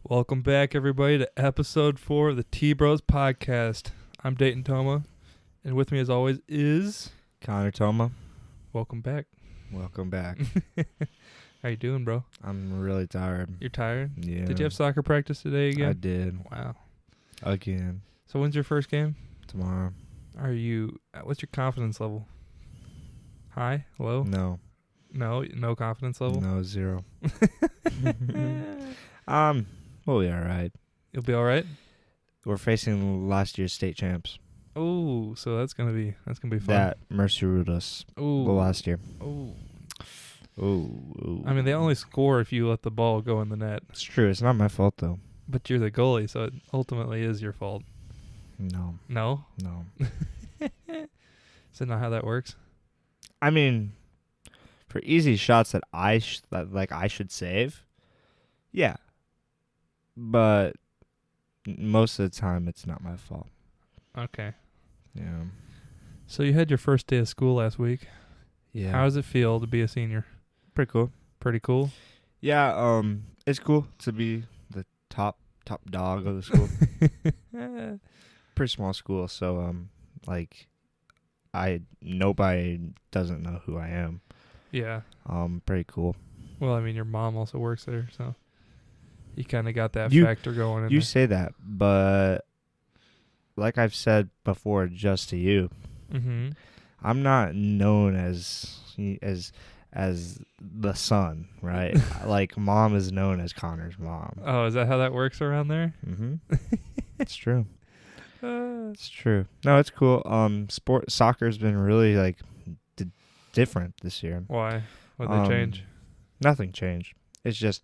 Welcome back, everybody, to episode 4 of the TBROS podcast. I'm Dayton Toma, and with me, as always, is Connor Toma. Welcome back. Welcome back. How you doing, bro? I'm really tired. You're tired? Yeah. Did you have soccer practice today again? I did. Wow. Again. So when's your first game? Tomorrow. What's your confidence level? High? Low? No. No confidence level? No, 0. We'll be all right. You'll be all right? We're facing last year's state champs. Oh, so that's gonna be fun. That Mercy ruled us the last year. Oh. Ooh. I mean, they only score if you let the ball go in the net. It's true. It's not my fault, though. But you're the goalie, so it ultimately is your fault. No. No? No. Is that not how that works? I mean, for easy shots that I should save, yeah. But most of the time, it's not my fault. Okay. Yeah. So you had your first day of school last week. Yeah. How does it feel to be a senior? Pretty cool. Pretty cool? Yeah, it's cool to be the top dog of the school. Pretty small school, so nobody doesn't know who I am. Yeah. Pretty cool. Well, I mean, your mom also works there, so you kind of got that You- factor going in You there. say that, but like I've said before, just to you, Mm-hmm. I'm not known as the son, right? Like mom is known as Connor's mom. Oh, is that how that works around there? Mm-hmm. It's true. It's true. No, it's cool. Soccer's been really different this year. Why? What'd they change? Nothing changed. It's just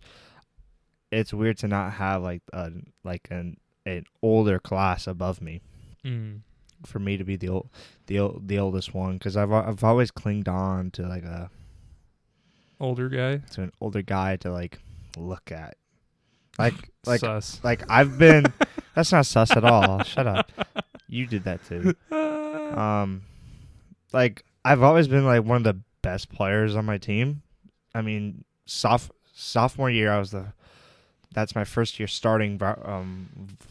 it's weird to not have an older class above me. Mm. For me to be the oldest one, because I've always clinged on to Older guy? to an older guy to look at. Sus. I've been that's not sus at all. Shut up. You did that too. I've always been one of the best players on my team. I mean, sophomore year that's my first year starting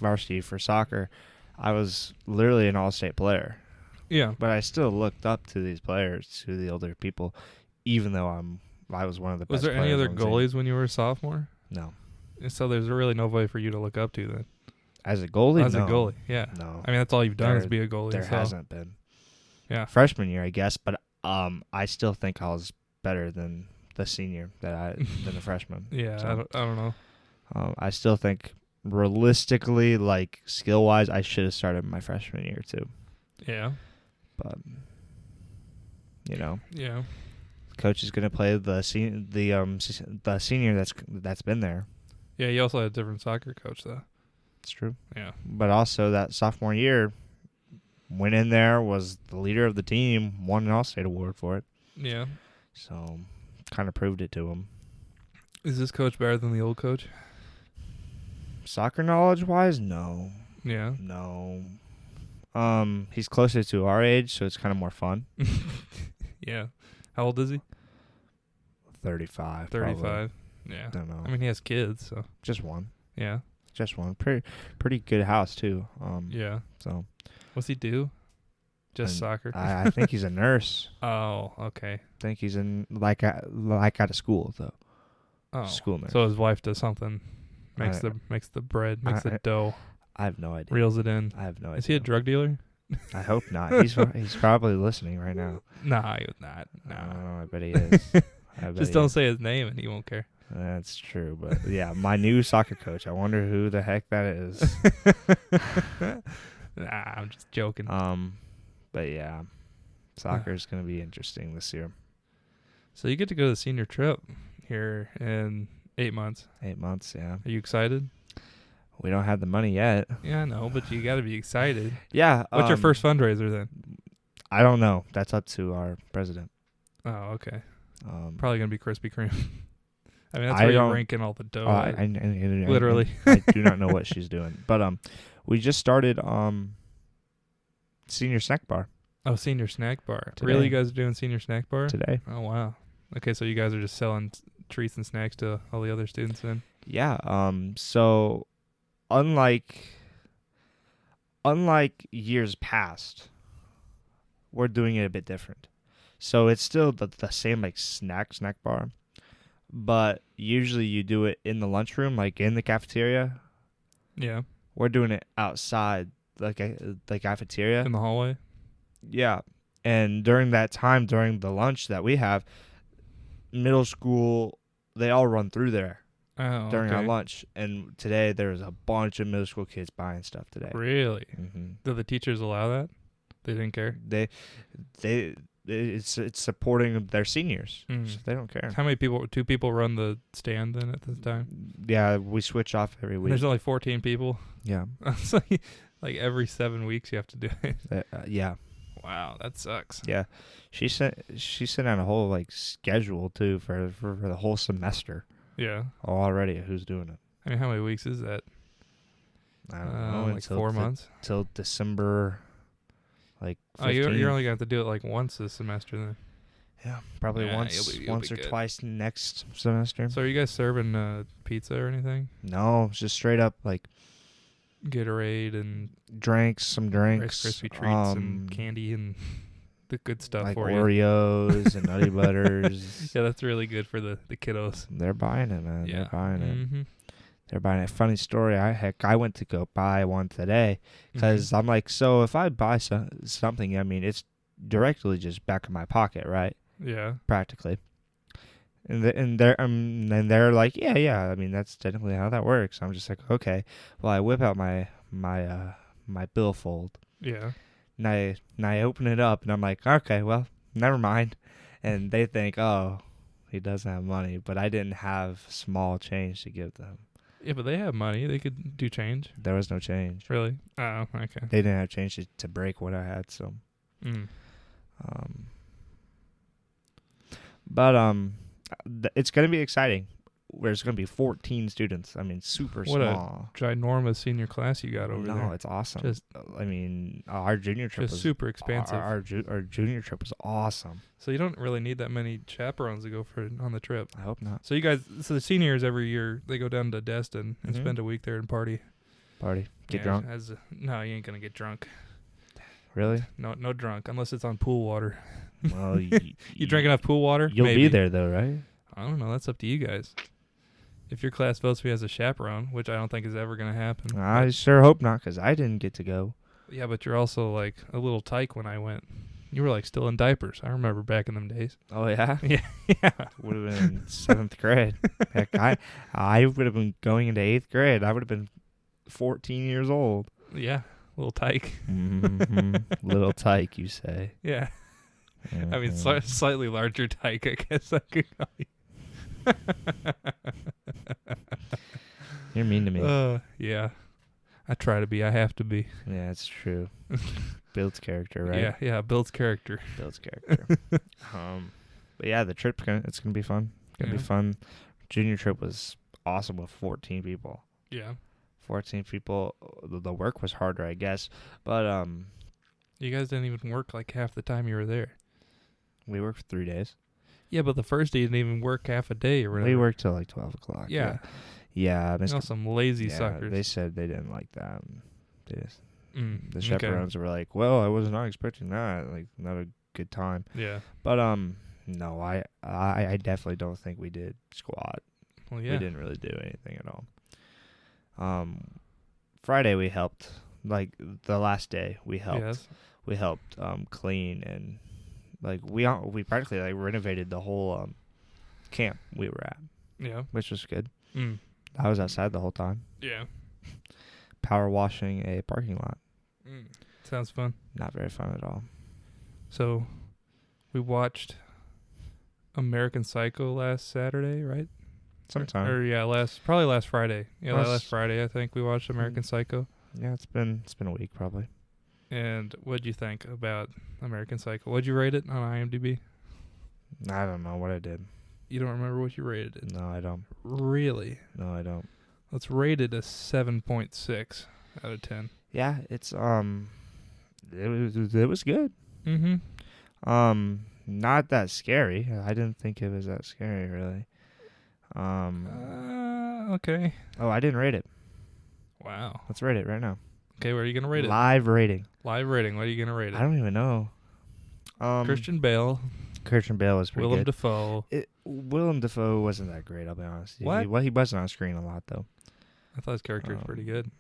varsity for soccer. I was literally an all-state player. Yeah. But I still looked up to these players, to the older people, even though I was one of the best. Was there any players other on the team. goalies when you were a sophomore? No. So there's really nobody for you to look up to then? As a goalie? As no. a goalie, yeah. No. I mean, that's all you've done is be a goalie. There so. hasn't been. Yeah. Freshman year, I guess, but I still think I was better than the senior than the freshman. Yeah, So, I don't know. I still think realistically, skill-wise, I should have started my freshman year too. Yeah. But Yeah. coach is gonna play the senior that's been there. Yeah, you also had a different soccer coach, though. It's true. Yeah. But also that sophomore year, went in there, was the leader of the team, won an All-State award for it. Yeah. So kind of proved it to him. Is this coach better than the old coach? Soccer knowledge-wise, no. Yeah. No. He's closer to our age, so it's kind of more fun. Yeah. How old is he? 35. 35. Probably. Yeah. Don't know. I mean, he has kids, so. Just one. Yeah. Just one. Pretty good house too. Yeah. So What's he do? Just And soccer? I think he's a nurse. Oh, okay. I think he's in at a school though. Oh. School nurse. So his wife does something. Makes I- the bread, makes the dough, I have no idea. reels it in. I have no idea. Is he a drug dealer? I hope not. He's probably listening right now. Nah, he was not. Nah. I bet he is. Just don't say his name and he won't care. That's true, but yeah, my new soccer coach. I wonder who the heck that is. Nah, I'm just joking. But yeah, soccer's gonna be interesting this year. So you get to go to the senior trip here in 8 months. 8 months, yeah. Are you excited? We don't have the money yet. Yeah, I know, but you got to be excited. Yeah. What's your first fundraiser then? I don't know. That's up to our president. Oh, okay. Probably Probably going to be Krispy Kreme. I mean, that's where you're ranking all the dough. Literally. I do not know what she's doing. But we just started senior snack bar Oh, senior snack bar. Today. Really, you guys are doing senior snack bar? today. Oh, wow. Okay, so you guys are just selling treats and snacks to all the other students then? Yeah. So unlike years past, we're doing it a bit different. So it's still the same like snack bar, but usually you do it in the lunchroom, like in the cafeteria. Yeah. We're doing it outside, like the cafeteria. In the hallway. Yeah. And during that time, during the lunch that we have, middle school, they all run through there during our Okay. lunch. And today there was a bunch of middle school kids buying stuff today. Really? Mm-hmm. Did the teachers allow that? They didn't care? It's supporting their seniors. Mm. So they don't care. How many people? 2 people run the stand then at the time? Yeah, we switch off every week. There's only 14 people. Yeah. It's like every 7 weeks you have to do it. Yeah. Wow, that sucks. Yeah. She sent out a whole like schedule too for the whole semester Yeah. already. Who's doing it? I mean, how many weeks is that? I don't know. Like 4 months? Till December. Like 15th. Oh, you're only going to have to do it like once this semester then. Yeah, probably Yeah, once you'll be or good. twice next semester. So are you guys serving pizza or anything? No, it's just straight up like Gatorade and some Rice drinks, Krispie treats and candy and the good stuff like for you. Oreos and Nutty Butters. Yeah, that's really good for the kiddos. They're buying it, man. Yeah. They're buying it. Mm-hmm. They're buying it. Funny story. I went to go buy one today because I'm like, so if I buy something, I mean, it's directly just back in my pocket, right? Yeah. Practically. And they're like, yeah. I mean, that's technically how that works. I'm just like, okay. Well, I whip out my billfold. Yeah. And I open it up, and I'm like, okay, well, never mind. And they think, oh, he doesn't have money, but I didn't have small change to give them. Yeah, but they have money. They could do change. There was no change. Really? Oh, okay. They didn't have change to break what I had, so. Mm. But it's gonna be exciting. There's gonna be 14 students. I mean, super What small. a ginormous senior class you got over there. No, it's awesome. Just- I mean, our junior trip Just was super expansive. Our junior trip was awesome. So you don't really need that many chaperones to go on the trip. I hope not. So the seniors every year, they go down to Destin and Mhm. spend a week there and party. Get Yeah, drunk. No, you ain't going to get drunk. Really? No drunk, unless it's on pool water. Well, You drink enough pool water? You'll Maybe. be there though, right? I don't know. That's up to you guys. If your class votes me as a chaperone, which I don't think is ever going to happen. I sure hope not, because I didn't get to go. Yeah, but you're also like a little tyke when I went. You were like still in diapers. I remember back in them days. Oh yeah. Yeah. Would have been in 7th grade. Heck, I would have been going into 8th grade. I would have been 14 years old. Yeah, little tyke. Mm-hmm. Little tyke, you say? Yeah. I mean, Mhm. slightly larger tyke, I guess I could call you. You're mean to me. Yeah. I try to be. I have to be. Yeah, it's true. Builds character, right? Yeah, builds character. Builds character. But yeah, the trip's it's gonna be fun. It's gonna be fun. Junior trip was awesome with 14 people. Yeah. 14 people. The work was harder, I guess, but You guys didn't even work like half the time you were there. we worked for 3 days. Yeah, but the first day you didn't even work half a day or whatever. We worked till like 12 o'clock. Yeah. Yeah. You know, some lazy yeah, suckers. they said they didn't like that. The Okay. chaperones were like, well, I was not expecting that. Like, not a good time. Yeah. But no, I definitely don't think we did squat. Well, yeah. We didn't really do anything at all. Friday we helped, like the last day we helped. Yes. We helped clean, and like we practically like renovated the whole camp we were at, Yeah. which was good. Mm. I was outside the whole time, Yeah. power washing a parking lot. Sounds fun. Not very fun at all. So, we watched American Psycho last Saturday, right? Sometime. Or yeah, probably last Friday. Yeah, Last- last Friday I think we watched American Psycho. Yeah, it's been a week probably. And what'd you think about American Psycho? What'd you rate it on IMDb? I don't know what I did. You don't remember what you rated it? No, I don't. Really? No, I don't. Let's rate it a 7.6 out of 10. Yeah, it's it was good. Mm-hmm. Not that scary. I didn't think it was that scary really. Okay. Oh, I didn't rate it. Wow. Let's rate it right now. Okay, where are you gonna rate it? Live rating. Live rating. What are you gonna rate it? I don't even know. Christian Bale, Christian Bale was pretty Willem good. Dafoe. Willem Dafoe wasn't that great, I'll be honest. What? He wasn't on screen a lot, though. I thought his character was pretty good.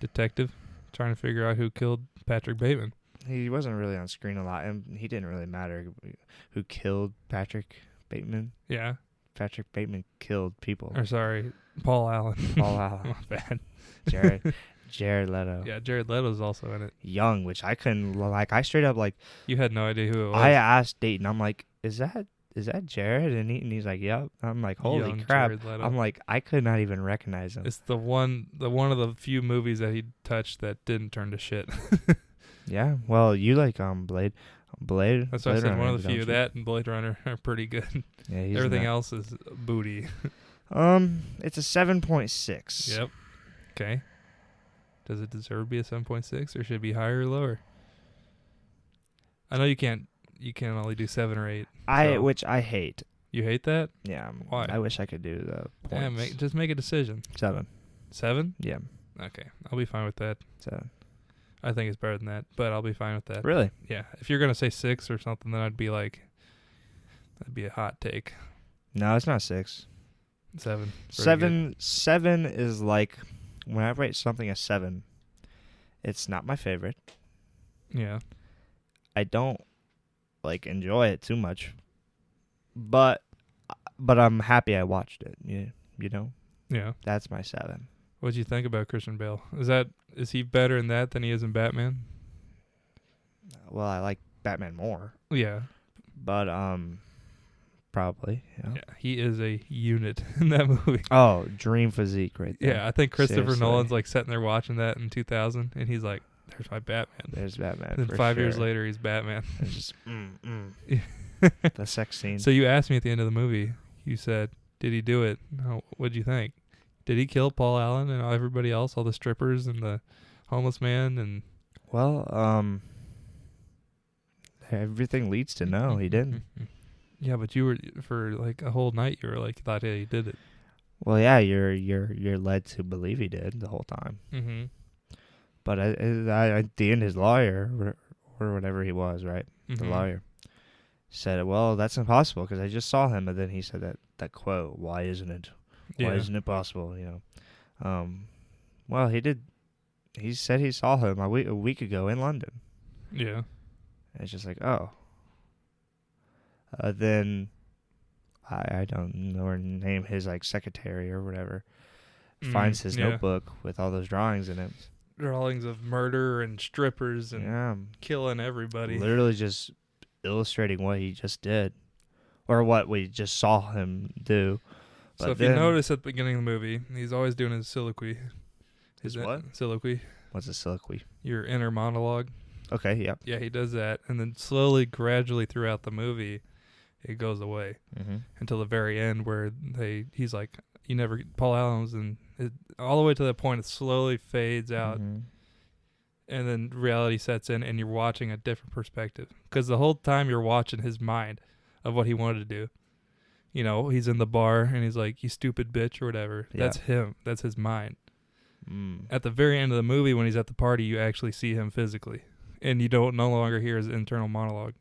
Detective, trying to figure out who killed Patrick Bateman. He wasn't really on screen a lot, and he didn't really matter who killed Patrick Bateman. Yeah. Patrick Bateman killed people. Or sorry, Paul Allen. Paul Allen. My bad. Jared Leto. Yeah, Jared Leto's also in it. Young, which I couldn't, like, I straight up, like, You had no idea who it was. I asked Dayton, I'm like, is that Jared? And he's like, yep. I'm like, holy Young crap. Jared Leto. I'm like, I could not even recognize him. It's the one of the few movies that he touched that didn't turn to shit. Yeah, well, you like Blade. That's what I said. Runner, One of the few. don't you? That and Blade Runner are pretty good. Yeah, he's Everything not. else is booty. It's a 7.6. Yep. Okay. Does it deserve to be a 7.6 or should it be higher or lower? I know you can't only do 7 or 8. Which I hate. You hate that? Yeah. Why? I wish I could do the points. Yeah, just make a decision. 7. 7? Yeah. Okay. I'll be fine with that. 7. I think it's better than that, but I'll be fine with that. Really? Yeah. If you're going to say 6 or something, then I'd be like, that'd be a hot take. No, it's not 6. 7. 7 is like, when I rate something a 7, it's not my favorite. Yeah. I don't like enjoy it too much, but I'm happy I watched it. You know, Yeah. that's my 7. What'd you think about Christian Bale? Is he better in that than he is in Batman? Well, I like Batman more, Yeah. but probably. Yeah. He is a unit in that movie. Oh, dream physique right there. Yeah, I think Christopher Seriously. Nolan's like sitting there watching that in 2000, and he's like, "There's my Batman." There's Batman. And then for 5 years sure. later, he's Batman. It's just the sex scene. So you asked me at the end of the movie. You said, "Did he do it?" No, what'd you think? Did he kill Paul Allen and everybody else, all the strippers and the homeless man? And Well, everything leads to no, he didn't. Yeah, but you were for like a whole night. You were like, thought he did it. Well, yeah, you're led to believe he did the whole time. Mm-hmm. But at the end, his lawyer or whatever he was, right? Mm-hmm. The lawyer said, "Well, that's impossible because I just saw him." And then he said that quote, "Why isn't it? Why isn't it possible?" You know. Well, he did. He said he saw him a week ago in London. Yeah. And it's just like, oh. Then I don't know her name, his like secretary or whatever, finds his notebook with all those drawings in it. Drawings of murder and strippers and Yeah, killing everybody. literally just illustrating what he just did, or what we just saw him do. So But if you then- notice at the beginning of the movie, he's always doing his soliloquy. His what? Soliloquy. What's a soliloquy? Your inner monologue. Okay, yep. Yeah, he does that. And then slowly, gradually throughout the movie, it goes away Mm-hmm. until the very end where he's like, Paul Allen was all the way to that point, it slowly fades out. Mm-hmm. And then reality sets in and you're watching a different perspective. Because the whole time you're watching his mind of what he wanted to do. You know, he's in the bar and he's like, "You stupid bitch," or whatever. Yeah. That's him. That's his mind. Mm. At the very end of the movie, when he's at the party, you actually see him physically. And you don't no longer hear his internal monologue.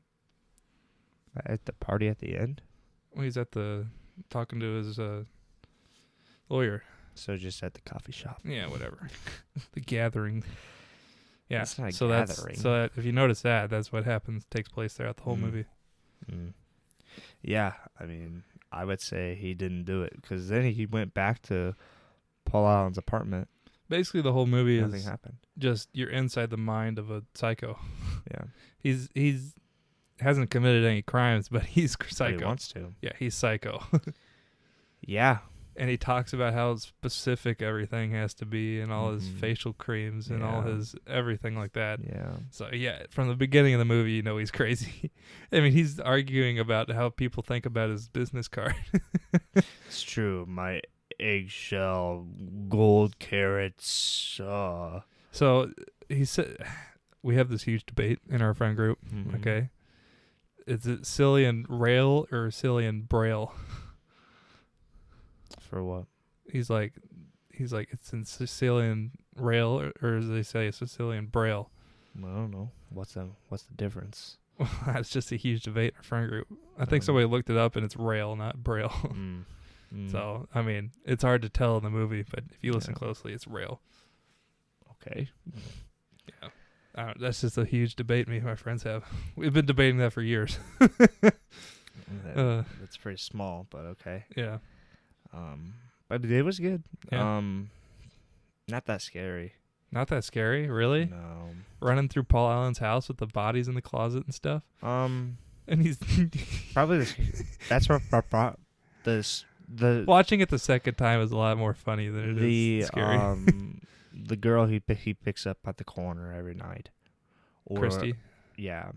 At the party at the end? When he's talking to his lawyer. So just at the coffee shop. Yeah, whatever. The gathering. Yeah. That's not a so gathering. if you notice that's what takes place throughout the whole movie. Mm. Yeah, I mean, I would say he didn't do it because then he went back to Paul Allen's apartment. Basically, the whole movie Nothing is happened. just you're inside the mind of a psycho. Yeah. He's hasn't committed any crimes, but he's But psycho. he wants to. Yeah, he's psycho. Yeah. And he talks about how specific everything has to be and all his Mhm. facial creams and all Yeah. his everything like that. Yeah. So, yeah, from the beginning of the movie, you know he's crazy. I mean, he's arguing about how people think about his business card. It's true. My eggshell gold carrots. So, he said, we have this huge debate in our friend group, Mhm. okay? Is it Cillian Rail or Cillian Braille? For what? he's like it's in Sicilian rail or as they say Sicilian braille. I don't know what's the difference. Well, that's just a huge debate in our friend group. I think somebody looked it up and it's rail, not braille. So I mean, it's hard to tell in the movie, but if you listen closely, it's rail. Okay. Yeah. That's just a huge debate me and my friends have. We've been debating that for years. That's pretty small, but okay. Yeah. But it was good. Yeah. Not that scary. Not that scary, really? No. Running through Paul Allen's house with the bodies in the closet and stuff. And he's probably that's what the watching it the second time is a lot more funny than it is scary. The girl he picks up at the corner every night, or Christy. Yeah,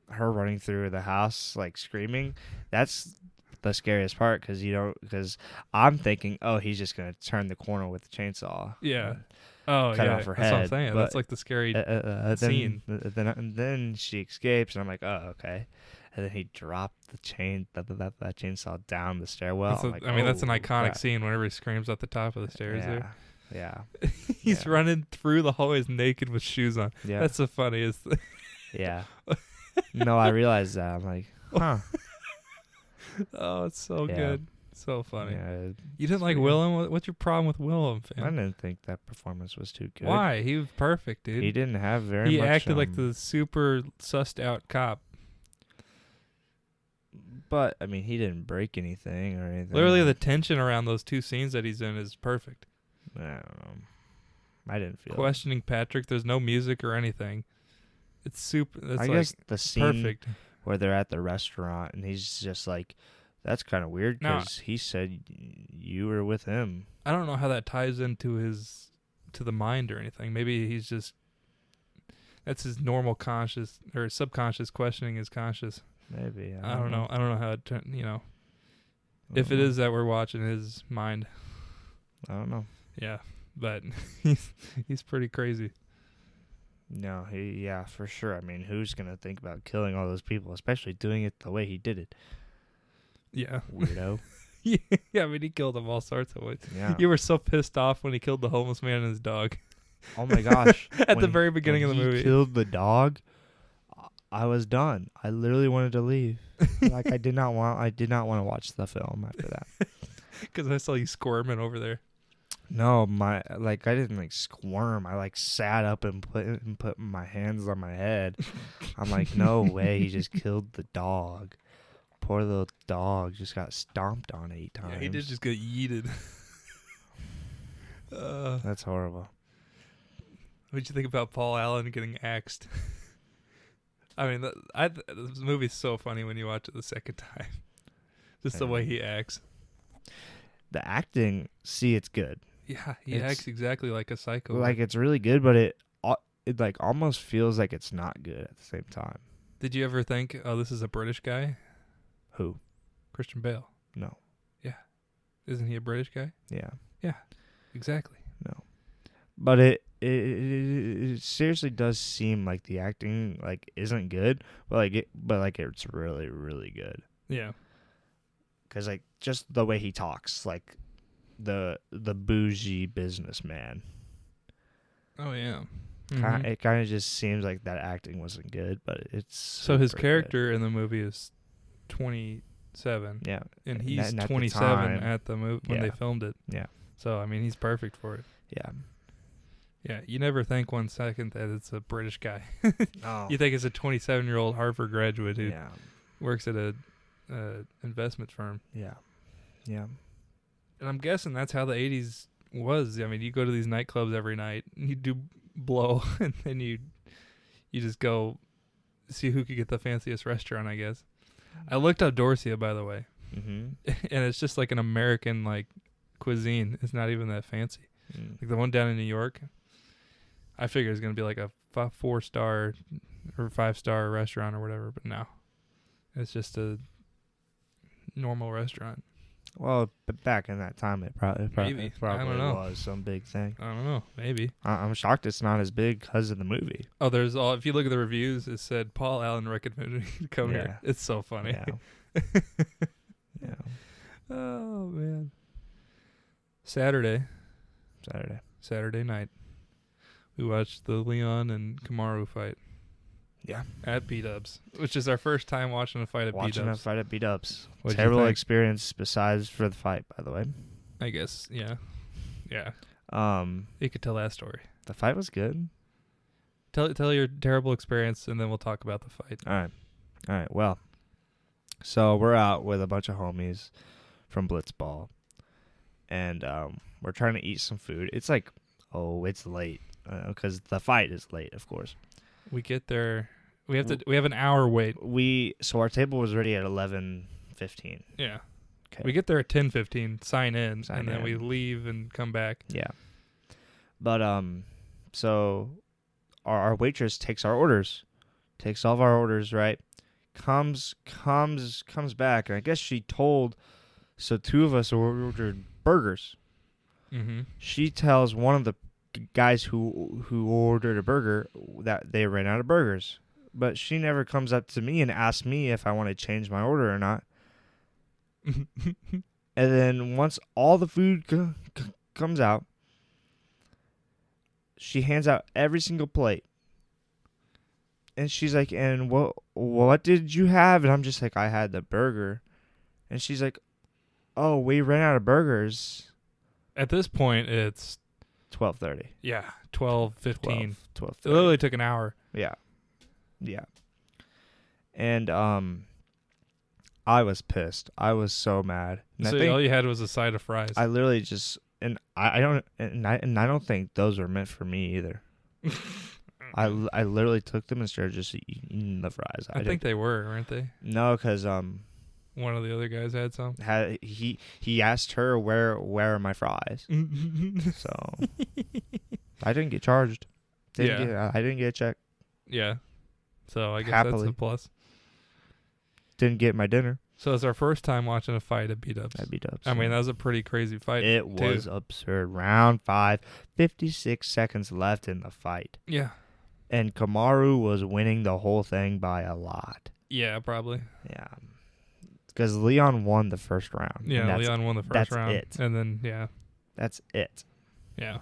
her running through the house like screaming. That's the scariest part because I'm thinking, oh, he's just gonna turn the corner with the chainsaw. Yeah. Cut off her head. That's what I'm saying. That's like the scary scene. Then she escapes, and I'm like, oh, okay. And then he dropped the that chainsaw down the stairwell. That's an iconic scene whenever he screams at the top of the stairs there. Yeah. He's running through the hallways naked with shoes on. Yeah. That's the funniest thing. Yeah. No, I realized that. I'm like, huh. Oh, it's so good. So funny. Yeah, you didn't like Willem? What's your problem with Willem, fam? I didn't think that performance was too good. Why? He was perfect, dude. He didn't have very much. He acted like the super sussed out cop. But, I mean, he didn't break anything or anything. Literally, the tension around those two scenes that he's in is perfect. I don't know. I didn't feel questioning Patrick. There's no music or anything. It's super. I guess the scene perfect where they're at the restaurant and he's just like, that's kind of weird because he said you were with him. I don't know how that ties into the mind or anything. Maybe he's just, that's his normal conscious or subconscious questioning his conscious. Maybe. I don't know. I don't know how it, if it is that we're watching his mind. I don't know. Yeah, but he's pretty crazy. No, for sure. I mean, who's going to think about killing all those people, especially doing it the way he did it? Yeah. Weirdo. Yeah, I mean, he killed them all sorts of ways. Yeah. You were so pissed off when he killed the homeless man and his dog. Oh, my gosh. At the very beginning of the movie. He killed the dog. I was done. I literally wanted to leave. Like, I did not want to watch the film after that. Because I saw you squirming over there. No, I didn't squirm. I sat up and put my hands on my head. I'm like, no way, he just killed the dog. Poor little dog just got stomped on 8 times. Yeah, he did just get yeeted. That's horrible. What'd you think about Paul Allen getting axed? I mean, this movie's so funny when you watch it the second time. Just the way he acts. The acting, it's good. Yeah, he acts exactly like a psycho. It's really good, but it almost feels like it's not good at the same time. Did you ever think, oh, this is a British guy? Who? Christian Bale. No. Yeah. Isn't he a British guy? Yeah. Yeah, exactly. No. But it seriously does seem like the acting isn't good, but it's really, really good. Yeah. Because just the way he talks, the bougie businessman. Oh yeah. It kind of just seems like that acting wasn't good, but it's so his character in the movie is 27. Yeah, and he's 27 at the movie when they filmed it. Yeah. So I mean, he's perfect for it. Yeah. Yeah, you never think 1 second that it's a British guy. No. You think it's a 27-year-old Harvard graduate who works at a investment firm. Yeah. Yeah. And I'm guessing that's how the 80s was. I mean, you go to these nightclubs every night, and you do blow, and then you just go see who could get the fanciest restaurant, I guess. I looked up Dorsia, by the way. Mm-hmm. And it's just like an American cuisine. It's not even that fancy. Like the one down in New York, I figured it was going to be like a 4-star or 5-star restaurant or whatever, but no. It's just a normal restaurant. Well, but back in that time, it probably was some big thing. I don't know. Maybe. I'm shocked it's not as big because of the movie. Oh, if you look at the reviews, it said Paul Allen recommended me to come here. It's so funny. Yeah. Yeah. Oh, man. Saturday night, we watched the Leon and Kamaru fight. Yeah. At B-Dubs, which is our first time watching a fight at B-Dubs. Watching a fight at B-Dubs. What'd you Terrible think? experience besides for the fight, by the way. I guess, yeah. Yeah. Um, You could tell that story. the fight was good. Tell your terrible experience, and then we'll talk about the fight. All right. Well, so we're out with a bunch of homies from Blitzball, and we're trying to eat some food. It's like, it's late because the fight is late, of course. We get there. We have an hour wait. So our table was ready at 11:15. Yeah. Okay. We get there at 10:15, sign in, Sign and then in. we leave and come back. Yeah. But so our waitress takes our orders, takes all of our orders, right? Comes back, and I guess she told. So two of us ordered burgers. Mm-hmm. She tells one of the guys who ordered a burger that they ran out of burgers, but she never comes up to me and asks me if I want to change my order or not. And then once all the food comes out, she hands out every single plate. And she's like, "And what did you have?" And I'm just like, "I had the burger." And she's like, "Oh, we ran out of burgers." At this point, it's 12:30. 12:15. 12:30. It literally took an hour. Yeah. And I was pissed. I was so mad. And So all you had was a side of fries. I literally just I don't think those were meant for me either. I literally took them and started just eating the fries. I think they were, weren't they? No, because One of the other guys had some. he asked her where are my fries. So I didn't get charged. I didn't get a check. Yeah. So I guess Happily. that's a plus. Didn't get my dinner. So it's our first time watching a fight at B-Dubs. At B-Dubs. I mean, that was a pretty crazy fight. It was absurd. Round 5, 56 seconds left in the fight. Yeah. And Kamaru was winning the whole thing by a lot. Yeah, probably. Yeah. Because Leon won the first round. Yeah, Leon won the first round. That's it. And then, yeah. That's it. Yeah.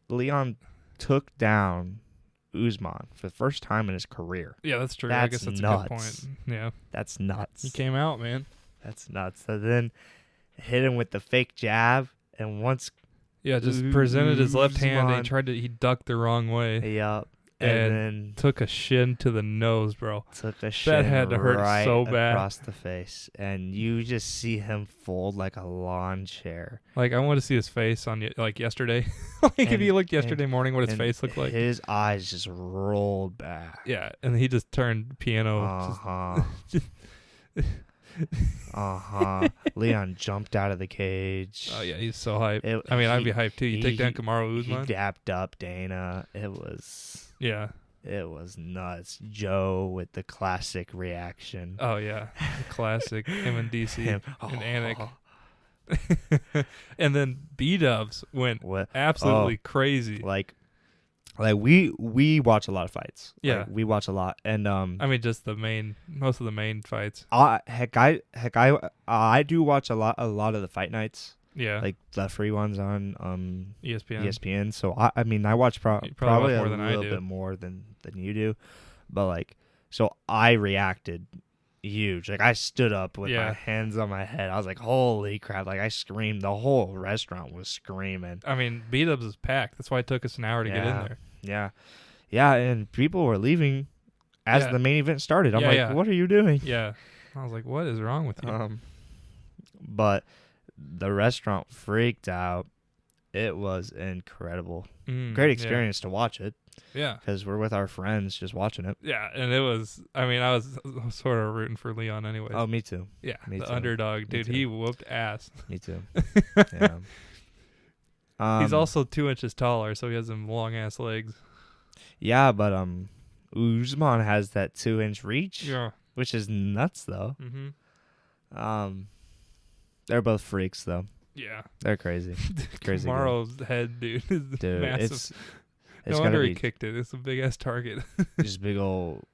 Leon took down Usman for the first time in his career. Yeah, that's true. I guess that's nuts. a good point. Yeah. That's nuts. He came out, man. That's nuts. So then hit him with the fake jab, and once Yeah, just presented his left hand and Usman. he ducked the wrong way. Yup. And then took a shin to the nose, bro. took a shot had to hurt right so bad. across the face, and you just see him fold like a lawn chair. Like, I want to see his face on yesterday. Like, if you looked yesterday morning, what his and face looked like. His eyes just rolled back. Yeah, and he just turned piano. Leon jumped out of the cage. Oh, yeah, he's so hyped. I'd be hyped, too. You take down Kamaru Usman? He dapped up Dana. It was nuts. Joe with the classic reaction. Oh, yeah. Classic. Him and DC and Anik. And then B-Dubs went absolutely crazy. Like we watch a lot of fights. Yeah. Like, we watch a lot. And just most of the main fights. I do watch a lot of the fight nights. Yeah. Like the free ones on ESPN. So I watch probably watch more a than I little do. bit more than you do. But so I reacted huge. Like, I stood up with my hands on my head. I was like, holy crap. Like, I screamed. The whole restaurant was screaming. B-Dubs is packed. That's why it took us an hour to get in there. Yeah. Yeah, and people were leaving as the main event started. I'm like, what are you doing? Yeah. I was like, what is wrong with you? But the restaurant freaked out. It was incredible. Great experience to watch it. Yeah. Because we're with our friends just watching it. Yeah, and it was, I was sort of rooting for Leon anyway. Oh, me too. Yeah, me the too. underdog. Dude, he whooped ass. Me too. Yeah. He's also 2 inches taller, so he has them long-ass legs. Yeah, but Usman has that 2-inch reach. Yeah. Which is nuts, though. Mm-hmm. They're both freaks, though. Yeah. They're crazy. Crazy. Kamaro's head, dude, is massive. It's no wonder he kicked it. It's a big-ass target. Just big old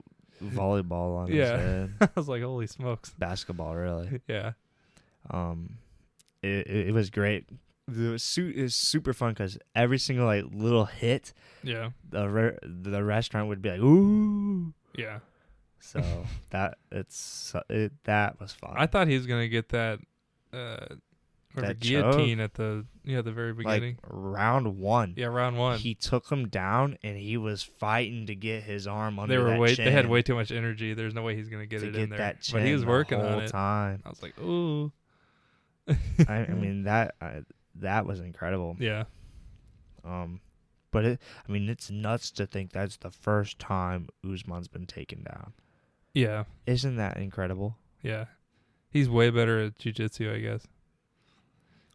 volleyball on his head. I was like, holy smokes. Basketball, really. Yeah. It was great. the suit is super fun because every single like little hit, Yeah. the restaurant would be like, ooh. Yeah. So that that was fun. I thought he was gonna get that That guillotine choke? at the very beginning. Like round 1. Yeah, round 1. He took him down, and he was fighting to get his arm under They that chin. They had way too much energy. There's no way he's gonna get to it get in there. that chin But he was working the whole on it. time. I was like, ooh. I mean that was incredible. Yeah. But it's nuts to think that's the first time Usman's been taken down. Yeah. Isn't that incredible? Yeah. He's way better at jiu-jitsu, I guess.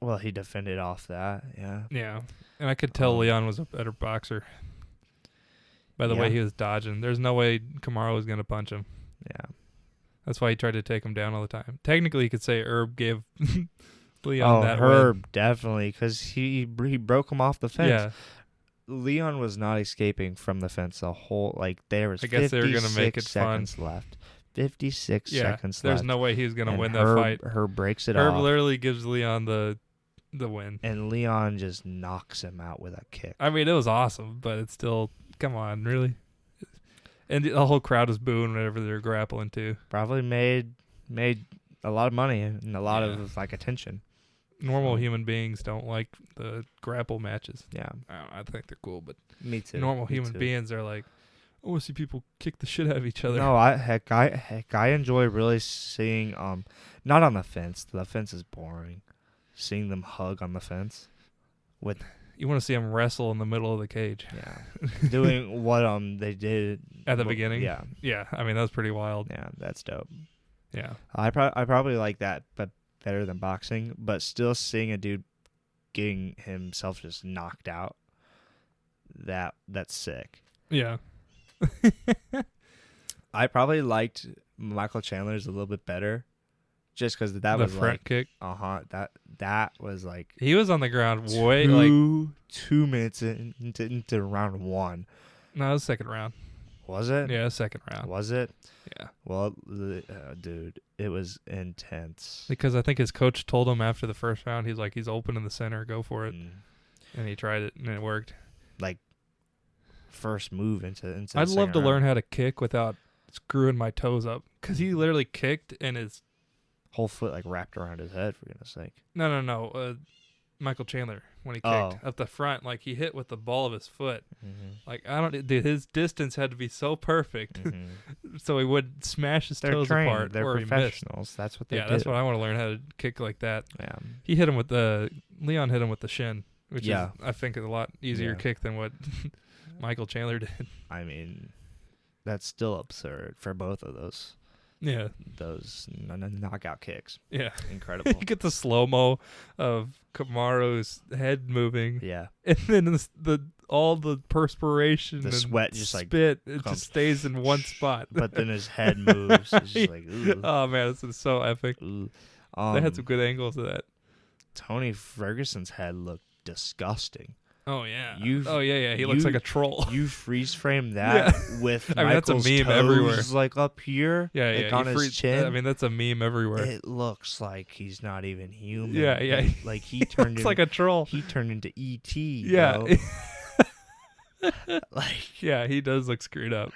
Well, he defended off that, yeah. Yeah. And I could tell Leon was a better boxer by the way he was dodging. There's no way Kamaru was going to punch him. Yeah. That's why he tried to take him down all the time. Technically, you could say Herb gave Leon that Herb, win. definitely, because he broke him off the fence. Yeah. Leon was not escaping from the fence the whole, like, there was I guess they were gonna make it seconds fun. left. 56 Yeah. seconds There's left. no way he was going to And win that fight. Herb breaks it Herb off. literally gives Leon the win. And Leon just knocks him out with a kick. I mean, it was awesome, but it's still, come on, really? And the whole crowd was booing whenever they were grappling, too. Probably made a lot of money and a lot of, like, attention. Normal human beings don't like the grapple matches. Yeah. I think they're cool, but Me too. normal human beings are like, I want to see people kick the shit out of each other. No, I enjoy really seeing not on the fence. The fence is boring. Seeing them hug on the fence with You want to see them wrestle in the middle of the cage. doing what they did At the beginning? Yeah. Yeah, I mean, that was pretty wild. Yeah, that's dope. Yeah. I probably like that, but better than boxing. But still, seeing a dude getting himself just knocked out, that's sick. Yeah. I probably liked Michael Chandler's a little bit better, just because that was the front like kick. that was like He was on the ground way like 2 minutes into round 1. no, it was second round. Was it? Yeah, second round. Was it? Yeah. Well, dude, it was intense. Because I think his coach told him after the first round, he's like, he's open in the center, go for it. And he tried it, and it worked. Like, first move into I'd love to round. learn how to kick without screwing my toes up. Because he literally kicked, and his... whole foot, like, wrapped around his head, for goodness sake. No. Michael Chandler, when he kicked up the front, like, he hit with the ball of his foot. Like, dude, his distance had to be so perfect. So he would smash his toes trained. apart. They're or professionals. That's what they do. Yeah, that's what I want to learn, how to kick like that. Yeah. He hit him with Leon hit him with the shin, which is, I think, a lot easier Yeah. kick than what Michael Chandler did. I mean, that's still absurd for both of those. Yeah. Those knockout kicks. Yeah. Incredible. You get the slow-mo of Kamaru's head moving. Yeah. And then all the perspiration The and sweat just, like, spit, it comes. just stays in one spot. But then his head moves. It's just like, ooh. Oh, man, this is so epic. Ooh. They had some good angles of that. Tony Ferguson's head looked disgusting. Oh, yeah. Yeah. He looks like a troll. You freeze frame that with I mean, that's a Michael's meme toes, everywhere. like up here, Yeah, like on his chin. I mean, that's a meme everywhere. It looks like he's not even human. Yeah. Like he turned It's like a troll. He turned into E.T. Yeah. Like, yeah, he does look screwed up.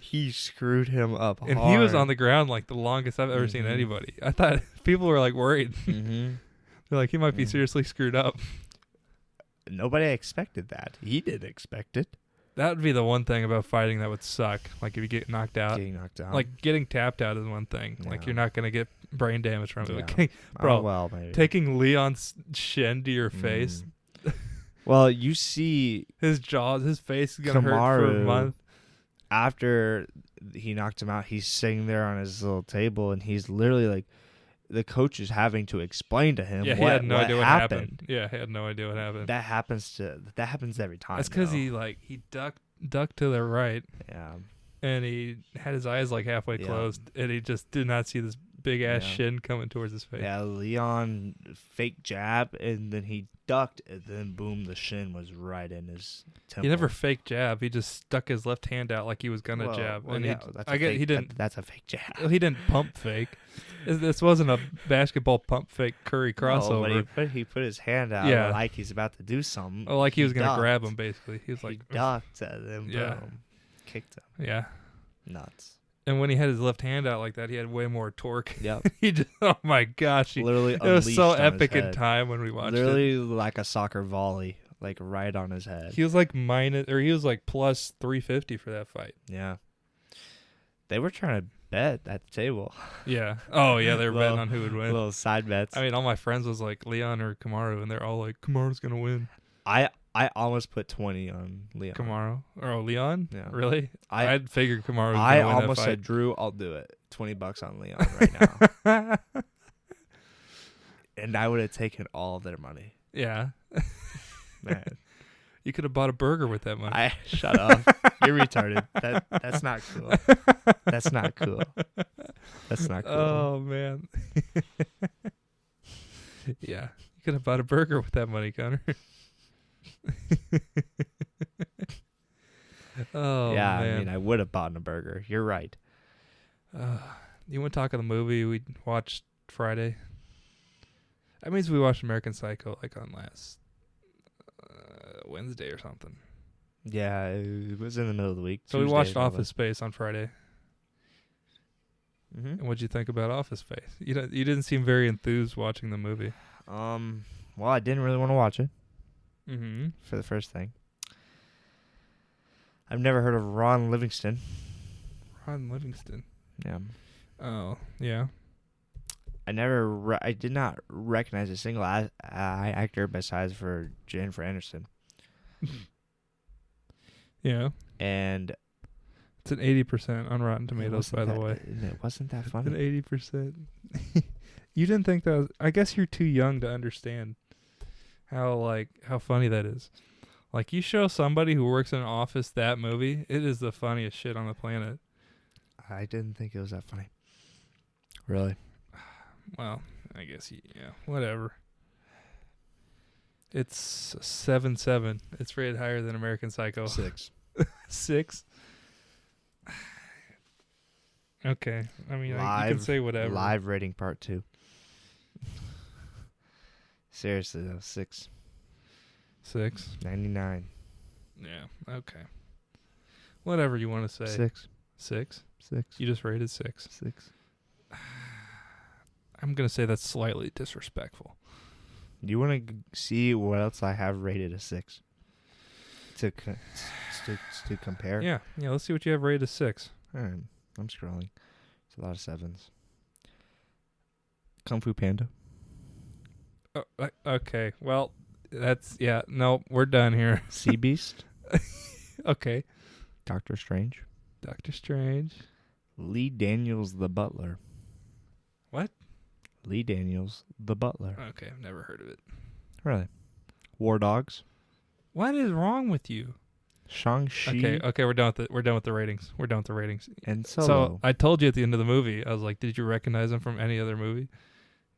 he screwed him up And hard. he was on the ground like the longest I've ever seen anybody. I thought people were like worried. Mm-hmm. They're like, he might be seriously screwed up. Nobody expected that. He didn't expect it. That would be the one thing about fighting that would suck. Like if you get knocked out. Getting knocked out. Like getting tapped out is one thing. Like Yeah. you're not going to get brain damage from it. Yeah. Okay, bro, well, maybe. taking Leon's shin to your face, Well, you see his jaws, his face is going to hurt for a Kamaru, month. after he knocked him out, he's sitting there on his little table, and he's literally like, the coach is having to explain to him Yeah, he what, had no idea what happened. happened. Yeah, he had no idea what happened. That happens every time. That's because though. he ducked to the right, Yeah. and he had his eyes like halfway Yeah. closed, and he just did not see this big ass Yeah. shin coming towards his face. Yeah, Leon fake jab, and then he ducked, and then boom, the shin was right in his temple. He never fake jab. He just stuck his left hand out like he was gonna jab. Well, and yeah, he didn't. That's a fake jab. He didn't pump fake. This wasn't a basketball pump fake Curry crossover. No, but he put his hand out like he's about to do something. Oh, like he was gonna grab him. Basically, he was like he ducked, and then boom, kicked him. Yeah, nuts. And when he had his left hand out like that, he had way more torque. Yep. He just, oh my gosh. Literally it was so unleashed on epic his in head. time when we watched Literally it. like a soccer volley, like right on his head. He was like plus 350 for that fight. Yeah. They were trying to bet at the table. Yeah. Oh, yeah, they were betting on who would win. Little side bets. I mean, all my friends was like Leon or Kamaru, and they're all like, Kamaru's going to win. I almost put 20 on Leon. Kamaru? Or Leon? Yeah. Really? I'd figured Kamaru was I going to win almost that fight. said, Drew, I'll do it. $20 on Leon right now. And I would have taken all of their money. Yeah. Man. You could have bought a burger with that money. Shut up. You're retarded. That's not cool. That's not cool. That's not cool. Oh, man. Yeah. You could have bought a burger with that money, Connor. Oh, yeah, man. I mean, I would have bought a burger. You're right. You want to talk of the movie we watched Friday? That means we watched American Psycho like on last Wednesday or something. Yeah, it was in the middle of the week. So Tuesday, we watched probably. Office Space on Friday. Mm-hmm. And what'd you think about Office Space? You didn't seem very enthused watching the movie. Well, I didn't really want to watch it. Mm-hmm. For the first thing. I've never heard of Ron Livingston. Ron Livingston. Yeah. Oh, yeah. I did not recognize a single actor besides for Jennifer Aniston. Yeah. And it's an 80% on Rotten Tomatoes, by the way. It wasn't that An funny. 80%. You didn't think that was... I guess you're too young to understand how funny that is. Like, you show somebody who works in an office that movie, it is the funniest shit on the planet. I didn't think it was that funny. Really? Well, I guess, yeah, whatever. It's 7.7. It's rated higher than American Psycho. 6. 6? Okay. I mean, you can say whatever. Live rating part 2. Seriously, though. 6. 6? 99. Yeah, okay. Whatever you want to say. 6. 6? 6. You just rated 6. 6. I'm going to say that's slightly disrespectful. Do you want to see what else I have rated a 6? To compare? Yeah, let's see what you have rated a 6. All right. I'm scrolling. It's a lot of 7s. Kung Fu Panda. Oh, okay, well, no, we're done here. Sea Beast. Okay. Doctor Strange. Doctor Strange. Lee Daniels the Butler. What? Lee Daniels the Butler. Okay, I've never heard of it. Really? War Dogs. What is wrong with you? Shang-Chi. Okay, we're done with the ratings. And Solo. So I told you at the end of the movie, I was like, did you recognize him from any other movie?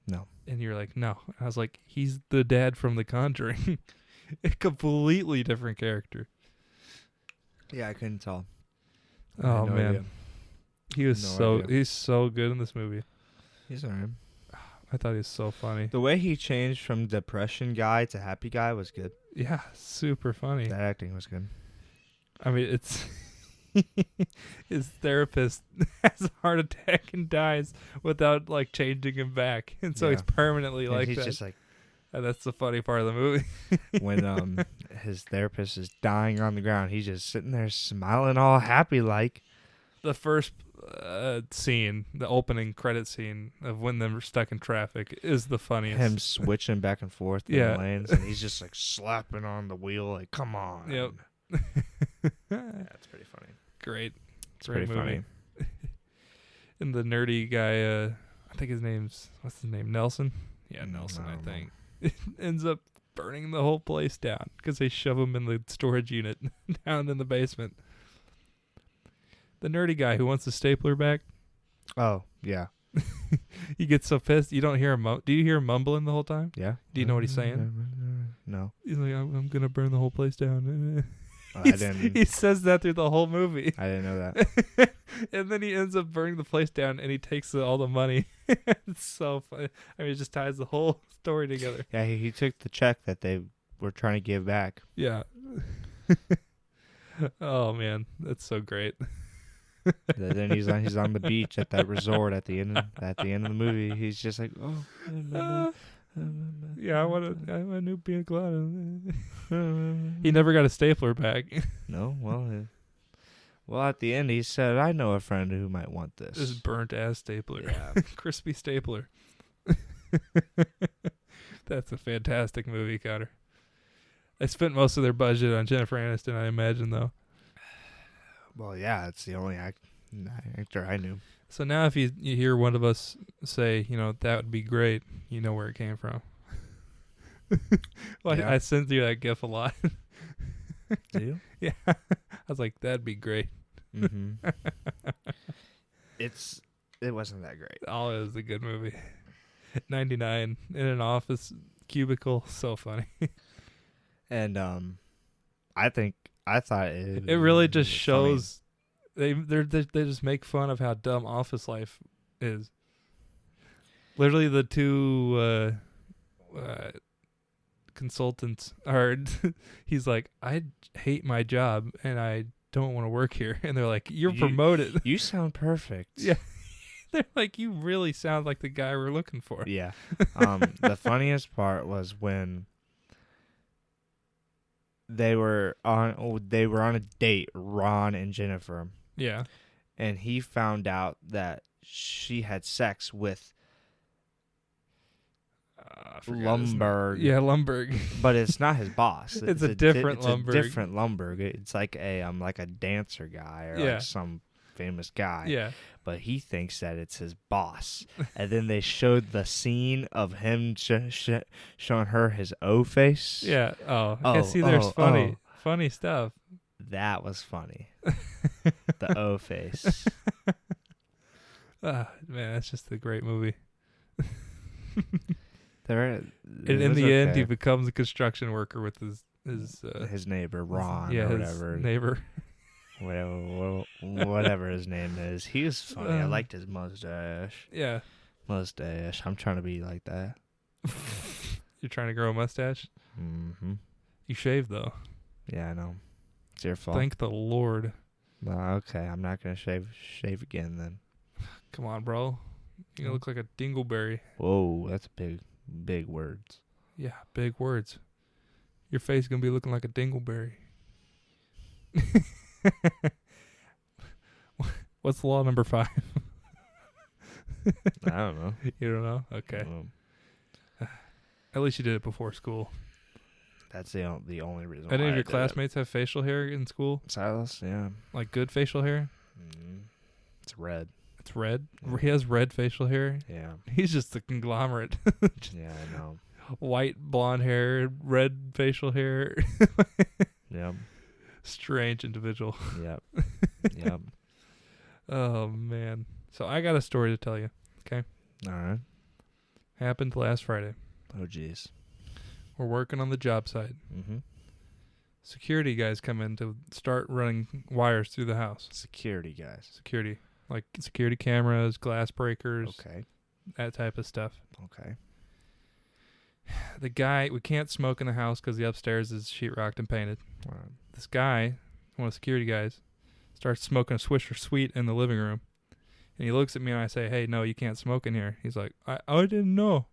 No. And you're like, no. I was like, he's the dad from The Conjuring. A completely different character. Yeah, I couldn't tell. Oh, man. Idea. He's so good in this movie. He's alright. I thought he was so funny. The way he changed from depression guy to happy guy was good. Yeah, super funny. That acting was good. I mean, it's his therapist has a heart attack and dies without like changing him back, and so he's permanently like he's that. just like, and that's the funny part of the movie. when his therapist is dying on the ground, he's just sitting there smiling all happy like. The first scene, the opening credit scene of when they're stuck in traffic, is the funniest. Him switching back and forth in Yeah. the lanes, and he's just like slapping on the wheel, like, come on. Yep. That's pretty funny. Great. It's Great pretty movie. funny. And the nerdy guy, I think what's his name? Nelson? Yeah, Nelson, I I don't think. Ends up burning the whole place down because they shove him in the storage unit down in the basement. The nerdy guy who wants the stapler back. Oh, yeah. He gets so pissed. You don't hear him. Do you hear him mumbling the whole time? Yeah. Do you know what he's saying? No. He's like, I'm gonna burn the whole place down. I didn't. He says that through the whole movie. I didn't know that. And then he ends up burning the place down, and he takes all the money. It's so funny. I mean, it just ties the whole story together. Yeah, he took the check that they were trying to give back. Yeah. Oh man, that's so great. Then he's on the beach at that resort at the end of the movie. He's just like, Yeah, I want a new pina colada. He never got a stapler back. No, well, at the end he said, "I know a friend who might want this." This burnt ass stapler. Yeah. Crispy stapler. That's a fantastic movie, Connor. They spent most of their budget on Jennifer Aniston, I imagine, though. Well, yeah, it's the only actor I knew. So now if you hear one of us say, that would be great, you know where it came from. Well, Yeah. I sent you that GIF a lot. Do you? Yeah. I was like, that'd be great. Mm-hmm. It wasn't that great. Oh, it was a good movie. 99 in an office cubicle. So funny. And I thought it really just was shows they just make fun of how dumb office life is. Literally, the two consultants are. He's like, I hate my job and I don't want to work here, and they're like, you're promoted. You sound perfect. Yeah. They're like, you really sound like the guy we're looking for. Yeah. The funniest part was when they were on a date, Ron and Jennifer. Yeah. And he found out that she had sex with Lumberg. Yeah, Lumberg. But it's not his boss. It's a different Lumberg. It's a different Lumberg. It's like a dancer guy or like some famous guy. Yeah. But he thinks that it's his boss. And then they showed the scene of him showing her his O face. Yeah. Oh, see, there's funny stuff. That was funny. The O face. Man, that's just a great movie. And in the end, he becomes a construction worker with his neighbor Ron or whatever. His neighbor. Whatever his name is. He was funny. I liked his mustache. Yeah. Mustache. I'm trying to be like that. You're trying to grow a mustache? Mm-hmm. You shave, though. Yeah, I know. It's your fault. Thank the Lord. Okay, I'm not going to shave again then. Come on, bro. You're going to look like a dingleberry. Whoa, that's big words. Yeah, big words. Your face is going to be looking like a dingleberry. What's law number 5? I don't know. You don't know? Okay. At least you did it before school. That's the only reason. Any of your classmates have facial hair in school? Silas, yeah. Like good facial hair? Mm-hmm. It's red. It's red? Yeah. He has red facial hair? Yeah. He's just a conglomerate. Yeah, I know. White, blonde hair, red facial hair. Yep. Strange individual. Yep. Yep. Oh, man. So I got a story to tell you, okay? All right. Happened last Friday. Oh, jeez. We're working on the job site. Mm-hmm. Security guys come in to start running wires through the house. Security guys. Security. Like security cameras, glass breakers. Okay. That type of stuff. Okay. The guy, we can't smoke in the house because the upstairs is sheetrocked and painted. All right. This guy, one of the security guys, starts smoking a Swisher Sweet in the living room. And he looks at me and I say, hey, no, you can't smoke in here. He's like, I didn't know.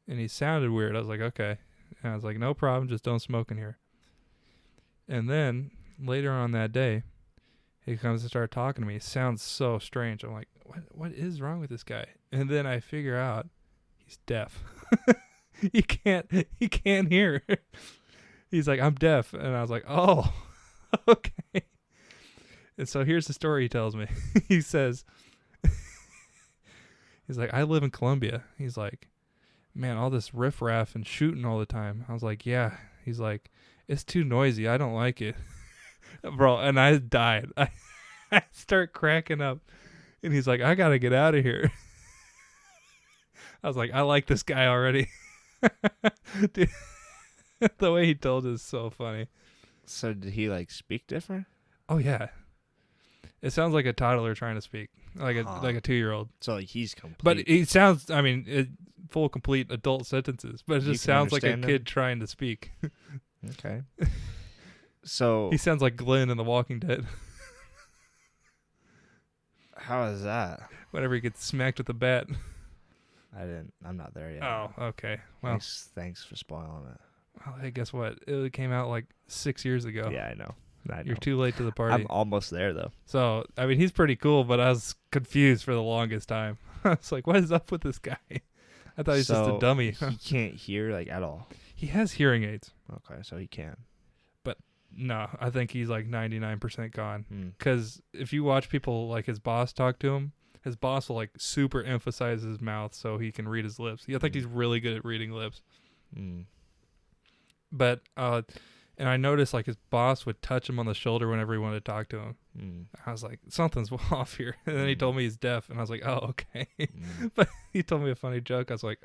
And he sounded weird. I was like, okay. And I was like, no problem, just don't smoke in here. And then later on that day, he comes to start talking to me. It sounds so strange. I'm like, what is wrong with this guy? And then I figure out he's deaf. He can't hear. He's like, I'm deaf. And I was like, oh, okay. And so here's the story he tells me. He says, he's like, I live in Columbia. He's like, man, all this riffraff and shooting all the time. I was like, yeah. He's like, it's too noisy. I don't like it. Bro, and I died. I start cracking up. And he's like, I got to get out of here. I was like, I like this guy already. Dude, The way he told it is so funny. So did he like speak different? Oh yeah, it sounds like a toddler trying to speak, like Huh. a 2-year-old. So like he's complete. But it sounds, I mean, full complete adult sentences, but it You just can sounds like a understand kid trying to speak. okay. So He sounds like Glenn in The Walking Dead. how is that? Whenever he gets smacked with a bat. I'm not there yet. Oh, okay. Well, Thanks for spoiling it. well, hey, guess what? It came out like 6 years ago. Yeah, I know. You're too late to the party. I'm almost there though. So, I mean, he's pretty cool, but I was confused for the longest time. I was like, what is up with this guy? I thought he's just a dummy. He can't hear like at all. He has hearing aids. Okay, so he can. No, I think he's like 99% gone. Hmm. Because if you watch people like his boss talk to him, his boss will like super emphasize his mouth so he can read his lips. I think he's really good at reading lips. Mm. But and I noticed like his boss would touch him on the shoulder whenever he wanted to talk to him. Mm. I was like, something's off here. And then he told me he's deaf, and I was like, oh, okay. Mm. But he told me a funny joke. I was like,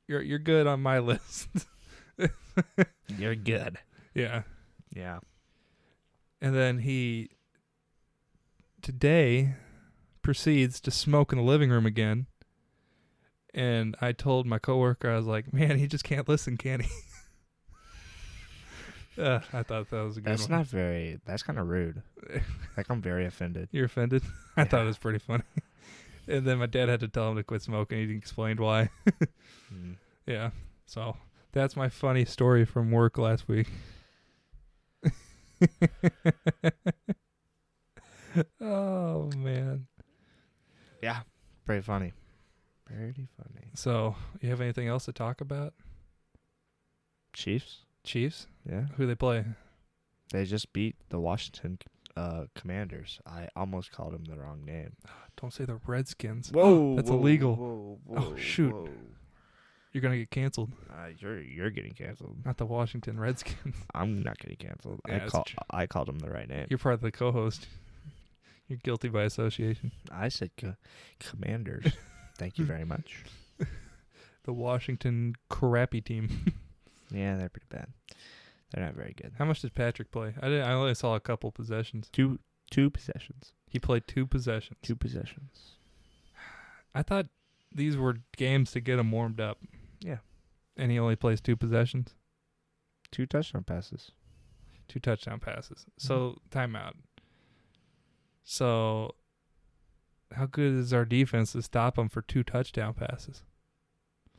you're good on my list. You're good. Yeah. Yeah. And then he today proceeds to smoke in the living room again. And I told my coworker, I was like, man, he just can't listen, can he? I thought that was a good That's one. not very. That's kind of rude. Like I'm very offended. You're offended? I thought Yeah. it was pretty funny. And then my dad had to tell him to quit smoking. He explained why. Mm. Yeah. So that's my funny story from work last week. Oh, man. Yeah. Pretty funny. Pretty funny. So you have anything else to talk about? Chiefs. Chiefs? Yeah. Who they play? They just beat the Washington Commanders. I almost called them the wrong name. Don't say the Redskins. Whoa, That's whoa, illegal. Whoa, Oh, shoot. Whoa. You're going to get canceled. You're getting canceled. Not the Washington Redskins. I'm not getting canceled. Yeah, that's true. I called them the right name. You're part of the co-host. You're guilty by association. I said Commanders. Thank you very much. The Washington crappy team. Yeah, they're pretty bad. They're not very good. How much did Patrick play? I only saw a couple possessions. Two possessions. He played 2 possessions. 2 possessions. I thought these were games to get him warmed up. Yeah. And he only plays 2 possessions. 2 touchdown passes. 2 touchdown passes. So, timeout. So, how good is our defense to stop him for 2 touchdown passes?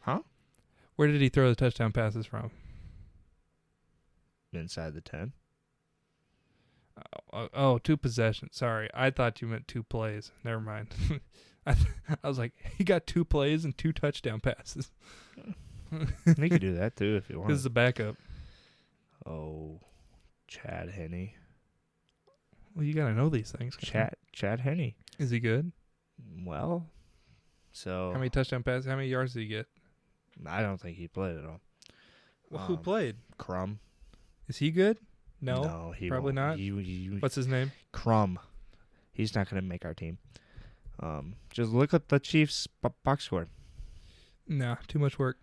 Huh? Where did he throw the touchdown passes from? Inside the 10. Oh, 2 possessions. Sorry. I thought you meant 2 plays. Never mind. I was like, he got 2 plays and 2 touchdown passes. You could do that too if you want. Who's the backup? Oh, Chad Henne. Well, you got to know these things. Chad Henne. Is he good? Well, so How many touchdown passes? How many yards did he get? I don't think he played at all. Well, who played? Crumb. Is he good? No. No, he probably won't. not. He, What's his name? Crumb. He's not going to make our team. Just look at the Chiefs box score. Nah, too much work.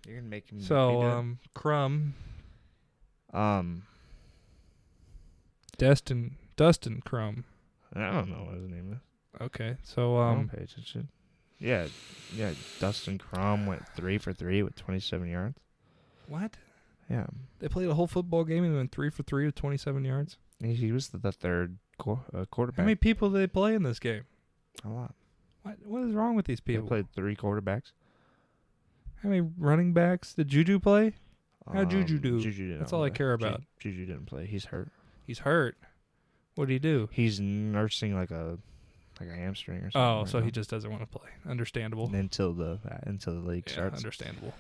You're going to make him. So, Crumb, Um, Dustin Crumb. I don't know what his name is. Okay, so I don't pay attention. Yeah. Dustin Crum went 3 for 3 with 27 yards. what? Yeah, They played a whole football game and went 3 for 3 with 27 yards. he was the third quarterback. How many people did they play in this game? A lot. What is wrong with these They people? played 3 quarterbacks. How many running backs did Juju play? How'd Juju do? Juju didn't That's all I play. care about. Juju didn't play. He's hurt. He's hurt. What did he do? He's nursing like a hamstring or something. Oh, right so now. he just doesn't want to play. Understandable. until the league Yeah, starts. understandable.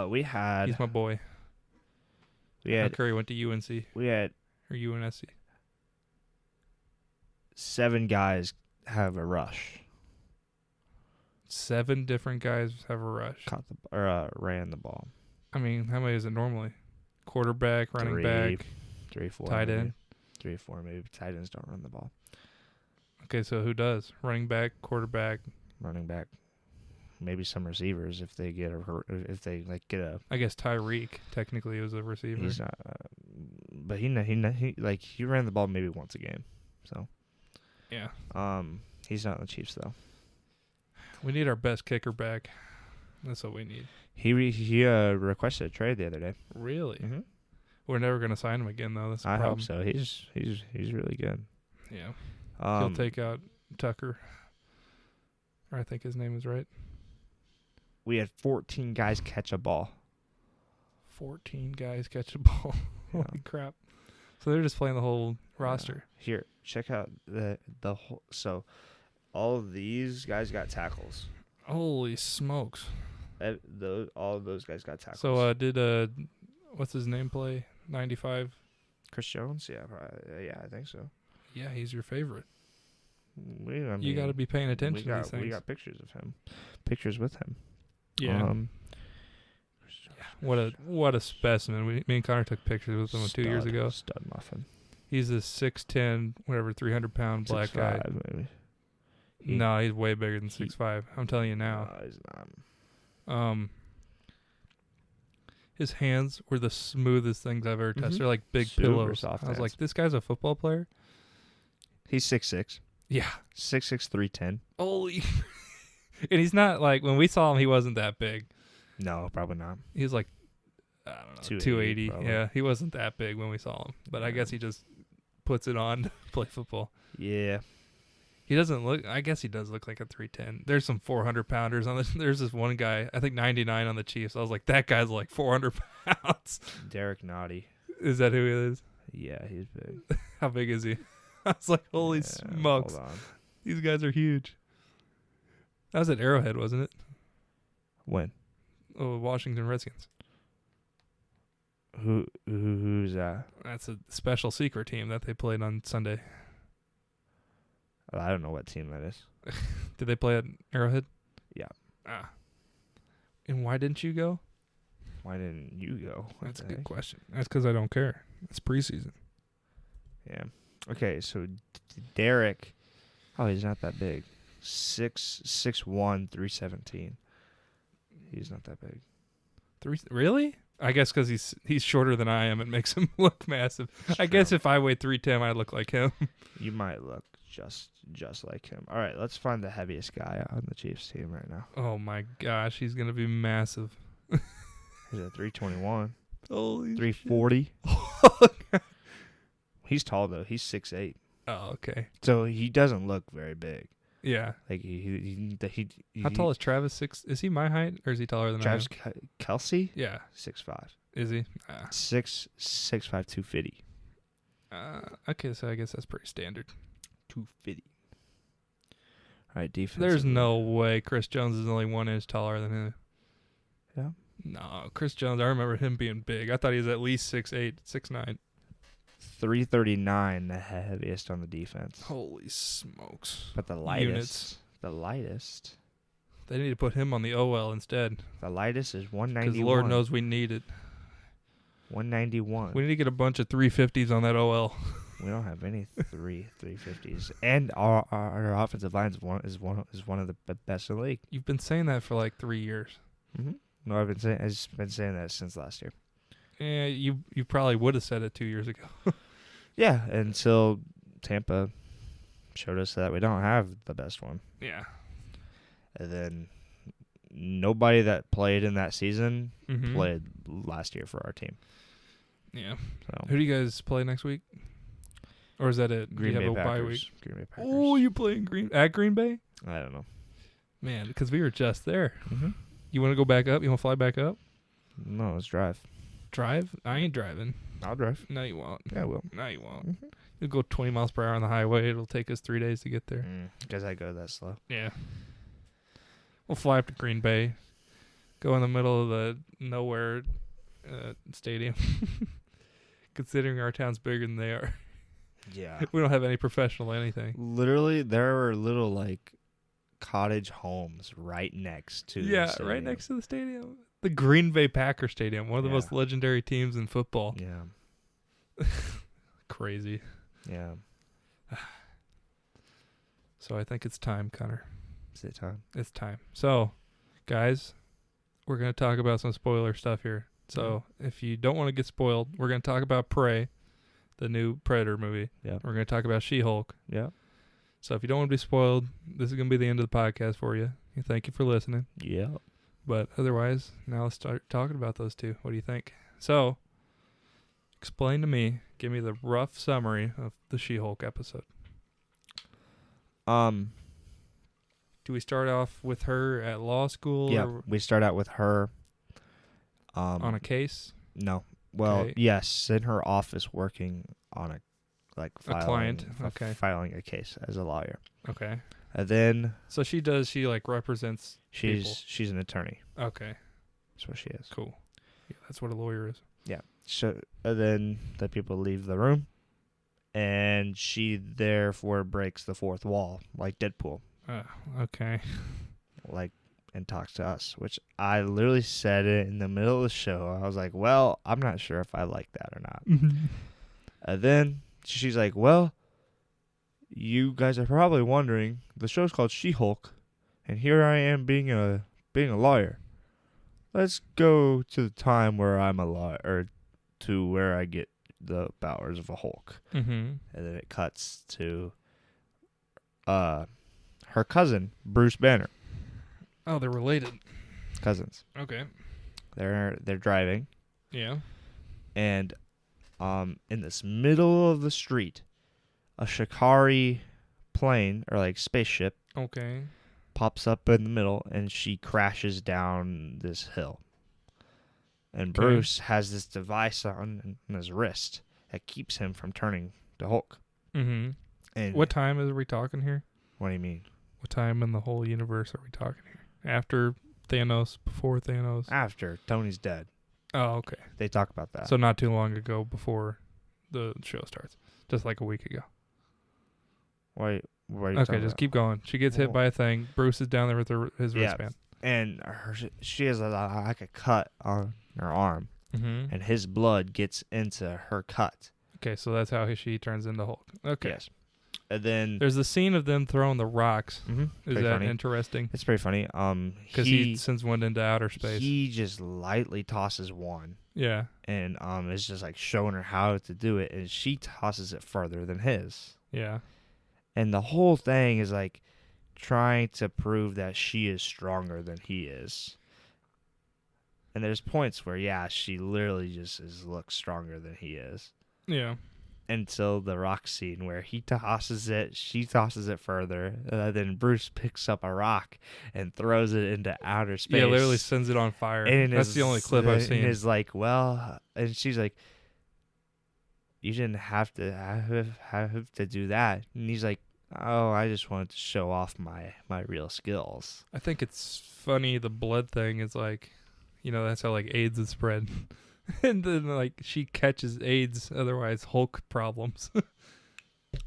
We had He's my boy. we How had Curry went to UNC we had or UNSC. 7 guys have a rush. 7 different guys have a rush. Ran the ball. I mean, how many is it normally? Quarterback, running back, 3, 4, tight maybe. end. 3 or 4 maybe. Tight ends don't run the ball. Okay, so who does? Running back, quarterback. Running back, maybe some receivers if they get get a. I guess Tyreek technically was a receiver. He's not, but he ran the ball maybe once a game, so Yeah. He's not in the Chiefs though. We need our best kicker back. That's what we need. He requested a trade the other day. Really? Mm-hmm. We're never going to sign him again, though. That's the I problem. hope so. He's really good. Yeah. He'll take out Tucker. Or I think his name is right. We had 14 guys catch a ball. 14 guys catch a ball. Yeah. Holy crap. So they're just playing the whole roster. Here, check out the whole. So, all of these guys got tackles. Holy smokes. All of those guys got tackles. So did what's his name play? 95. Chris Jones? Yeah, probably, yeah, I think so. Yeah, he's your favorite. You got to be paying attention to these things. We got pictures of him. Pictures with him. Yeah. What a specimen. Me and Connor took pictures with him 2 years ago. Stud muffin. He's a 6'10", whatever, 300-pound black guy. Maybe. No, he's way bigger than 6'5". I'm telling you now. No, he's not. His hands were the smoothest things I've ever touched. Mhm. They're like big Super pillows. soft I was hands. like, this guy's a football player? He's 6'6". Yeah. 6'6", 310. Holy. And he's not like, when we saw him, he wasn't that big. No, probably not. He was like, I don't know, 280, 280. probably. Yeah, he wasn't that big when we saw him. But I guess he just puts it on to play football. Yeah. He doesn't look, I guess he does look like a 310. There's some 400-pounders on this. There's this one guy, I think 99 on the Chiefs. I was like, that guy's like 400 pounds. Derek Nottie. Is that who he is? Yeah, he's big. How big is he? I was like, holy smokes. Hold on. These guys are huge. That was at Arrowhead, wasn't it? When? Oh, Washington Redskins. Who's that? That's a special secret team that they played on Sunday. I don't know what team that is. Did they play at Arrowhead? Yeah. Ah. And why didn't you go? Why didn't you go? That's a good question. That's because I don't care. It's preseason. Yeah. Okay, so Derek. Oh, he's not that big. 6'1", 317. He's not that big. Really? I guess because he's shorter than I am, it makes him look massive. I guess if I weighed 310, I'd look like him. You might look just like him. All right, let's find the heaviest guy on the Chiefs team right now. Oh my gosh, he's gonna be massive. He's at 321. Holy 340. He's tall though. He's 6'8". Oh, okay. So he doesn't look very big. Yeah. Like he How tall is Travis? 6? Is he my height or is he taller than Travis I am? Kelsey? Yeah. 6'5". Is he? 6'5", 250. Okay, so I guess that's pretty standard. 250. All right, defense. There's no way Chris Jones is only 1 inch taller than him. Yeah. No, Chris Jones, I remember him being big. I thought he was at least 6'8", 6'9". 339, the heaviest on the defense. Holy smokes. But the lightest. Units. The lightest. They need to put him on the OL instead. The lightest is 191. Because Lord knows we need it. 191. We need to get a bunch of 350s on that OL. We don't have any 350s, and our offensive line is one of the best in the league. You've been saying that for like 3 years. Mm-hmm. No, I've been saying that since last year. Yeah, you probably would have said it 2 years ago. Yeah, until Tampa showed us that we don't have the best one. Yeah. And then nobody that played in that season played last year for our team. Yeah. So who do you guys play next week? Or is that it? Green Bay have a Packers. bye week? Green Bay Packers. Oh, you playing at Green Bay? I don't know. Man, because we were just there. Mm-hmm. You want to go back up? You want to fly back up? No, let's drive. Drive? I ain't driving. I'll drive. No, you won't. Yeah, I will. No, you won't. Mm-hmm. You'll go 20 miles per hour on the highway. It'll take us 3 days to get there. Because I go that slow. Yeah. We'll fly up to Green Bay. Go in the middle of the nowhere stadium. Considering our town's bigger than they are. Yeah. We don't have any professional anything. Literally, there were little, like, cottage homes right next to the stadium. Right next to the stadium. The Green Bay Packer Stadium, one of the most legendary teams in football. Yeah. Crazy. Yeah. So I think it's time, Connor. Is it time? It's time. So guys, we're going to talk about some spoiler stuff here. So if you don't want to get spoiled, we're going to talk about Prey, the new Predator movie. Yeah. We're going to talk about She-Hulk. Yeah. So if you don't want to be spoiled, this is going to be the end of the podcast for you. Thank you for listening. Yeah. But otherwise, now let's start talking about those two. What do you think? So, explain to me, give me the rough summary of the She-Hulk episode. Do we start off with her at law school? Yeah, or we start out with her. on a case? No. Well, Okay. yes, in her office working on a client, okay. filing a case as a lawyer. Okay. And then So she represents people. she's an attorney. Okay. That's what she is. Cool. Yeah, that's what a lawyer is. Yeah. So then the people leave the room, and she therefore breaks the fourth wall, like Deadpool, Okay. and talks to us. Which I literally said it in the middle of the show. I was like, "Well, I'm not sure if I like that or not." And then she's like, "Well, you guys are probably wondering, the show's called She-Hulk, and here I am being a lawyer. Let's go to the time where I'm a lawyer, or to where I get the powers of a Hulk." Mm-hmm. And then it cuts to her cousin, Bruce Banner. Oh, they're related. Cousins. Okay. They're driving, Yeah. and in this middle of the street, a Shikari plane, or like spaceship, Okay. pops up in the middle, and she crashes down this hill. And Okay. Bruce has this device on his wrist that keeps him from turning to Hulk. Mm-hmm. And What time are we talking here? What do you mean? What time in the whole universe are we talking here? After Thanos, before Thanos? After Tony's dead. Oh, okay. They talk about that. So not too long ago before the show starts. Just like a week ago. What are you Okay, talking just about? keep going. She gets hit by a thing. Bruce is down there with his Yeah. wristband. And she has like a cut on her arm, Mm-hmm. and his blood gets into her cut. Okay, so that's how she turns into Hulk. Okay. Yes. And then There's the scene of them throwing the rocks. Is pretty that funny. interesting? It's pretty funny. Because he sends one into outer space. He just lightly tosses one, Yeah. and is just like showing her how to do it, and she tosses it further than his. Yeah. And the whole thing is like trying to prove that she is stronger than he is. And there's points where, yeah, she literally just looks stronger than he is. Yeah. Until the rock scene where he tosses it, she tosses it further, then Bruce picks up a rock and throws it into outer space. Yeah, literally sends it on fire. And That's the only clip I've seen. And is like, well, and she's like, you didn't have to do that. And he's like, oh, I just wanted to show off my real skills. I think it's funny, the blood thing is like, that's how like AIDS is spread. And then like she catches AIDS, otherwise Hulk problems.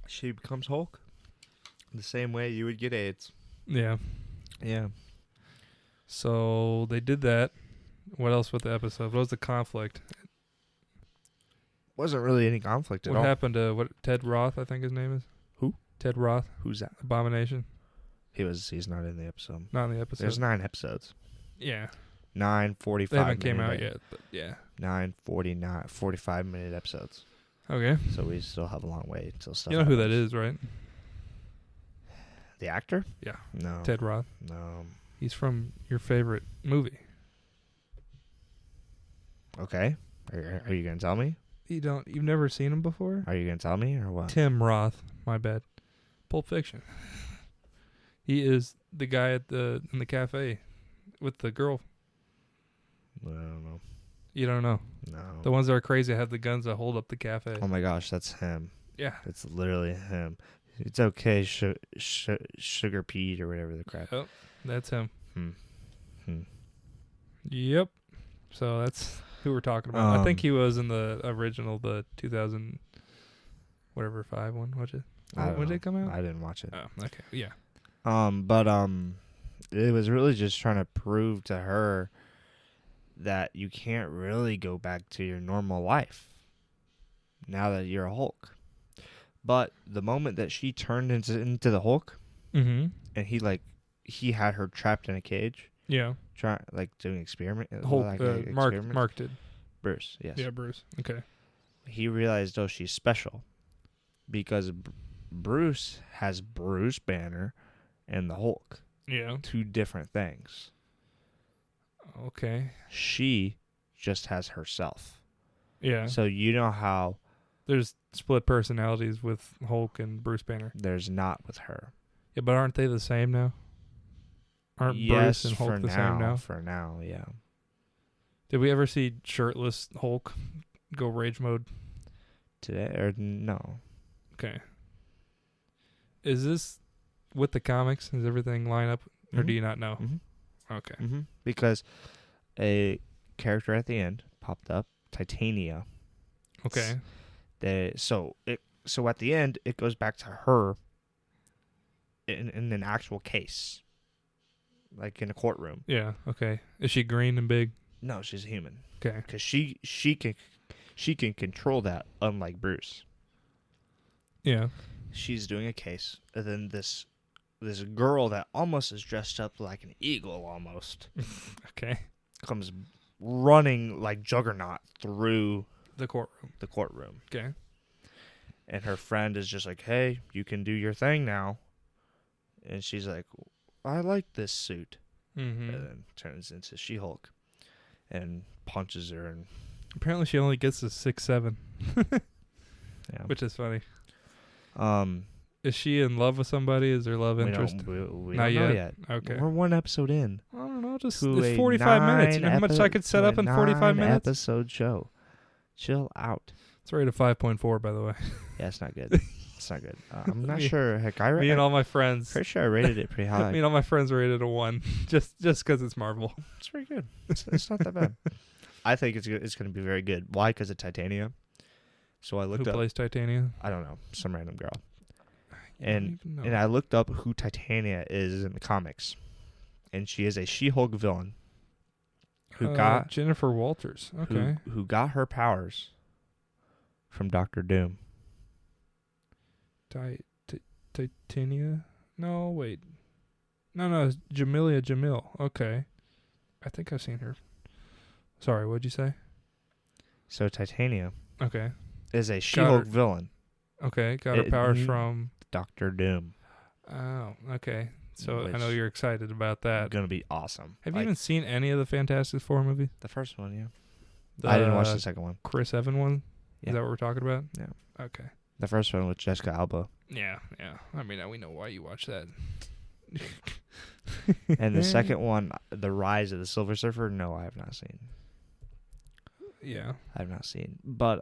She becomes Hulk the same way you would get AIDS. Yeah. Yeah. So they did that. What else with the episode? What was the conflict? Wasn't really any conflict at What all. happened to Ted Roth, I think his name is? Who? Ted Roth. Who's that? Abomination. He's not in the episode. Not in the episode. There's 9 episodes. Yeah. 9:45. They haven't came out yet, but yeah. 45-minute episodes. Okay. So we still have a long way until stuff. You know who that happens. is, right? The actor? Yeah. No. Ted Roth. No. He's from your favorite movie. Okay. Are you gonna tell me? You've never seen him before? Are you gonna tell me or what? Tim Roth, my bad. Pulp Fiction. He is the guy in the cafe with the girl. I don't know. You don't know. No. The ones that are crazy have the guns that hold up the cafe. Oh my gosh, that's him. Yeah. It's literally him. It's okay, Sugar Pete or whatever the crap. Yep. That's him. Hmm. Yep. So that's who we're talking about. I think Um, he was in the original, the 2000 whatever 5 one. When did it come out? I didn't watch it. Oh, okay. Yeah. But it was really just trying to prove to her that you can't really go back to your normal life now that you're a Hulk. But the moment that she turned into the Hulk, Mm-hmm. and he had her trapped in a cage, Yeah. Doing experiment. Hulk. Experiments. Mark did. Bruce, yes. Yeah, Bruce. Okay. He realized, oh, she's special because Bruce has Bruce Banner and the Hulk. Yeah. Two different things. Okay. She just has herself. Yeah. So you know how there's split personalities with Hulk and Bruce Banner. there's not with her. Yeah, but aren't they the same now? Aren't Yes, Bruce and Hulk for the now, same now? For now, yeah. Did we ever see shirtless Hulk go rage mode? Today or no? Okay. Is this with the comics? Does everything line up, or do you not know? Mm-hmm. Okay. Mm-hmm. Because a character at the end popped up, Titania. Okay. So at the end it goes back to her in an actual case, like in a courtroom. Yeah. Okay. Is she green and big? No, she's a human. Okay. Because she can control that, unlike Bruce. Yeah. She's doing a case, and then this girl that almost is dressed up like an eagle almost Okay. comes running like Juggernaut through The courtroom. Okay. And her friend is just like, hey, you can do your thing now. And she's like, I like this suit. Mm-hmm. And then turns into She-Hulk and punches her. And apparently she only gets a 6'7", yeah. which is funny. Is she in love with somebody? Is there love interest? We Not don't know yet. Okay. We're one episode in. I don't know. Just To it's a 45 minutes. You know how much I could set up in 45 minutes? Episode show. Chill out. It's rated 5.4, by the way. Yeah, it's not good. It's not good. I'm not sure. Heck, Me and all my friends. Pretty sure I rated it pretty high. Me and all my friends rated a 1, just because it's Marvel. It's pretty good. It's not that bad. I think it's good. It's going to be very good. Why? Because of Titania. So I looked Who up. plays Titania? I don't know. Some random girl. I don't even know. And I looked up who Titania is in the comics, and she is a She-Hulk villain who got Jennifer Walters. Okay. Who got her powers from Doctor Doom. Titania? No, wait. No, it's Jamelia Jamil. Okay. I think I've seen her. Sorry, what'd you say? So Titania Okay. is a She-Hulk villain. Okay, got her powers from Doctor Doom. Oh, okay. So I know you're excited about that. Gonna be awesome. Have you even seen any of the Fantastic Four movies? The first one, yeah. I didn't watch the second one. Chris Evans one? Yeah. Is that what we're talking about? Yeah. Okay. The first one with Jessica Alba. Yeah. I mean, we know why you watch that. And the second one, The Rise of the Silver Surfer, no, I have not seen. Yeah. I have not seen. But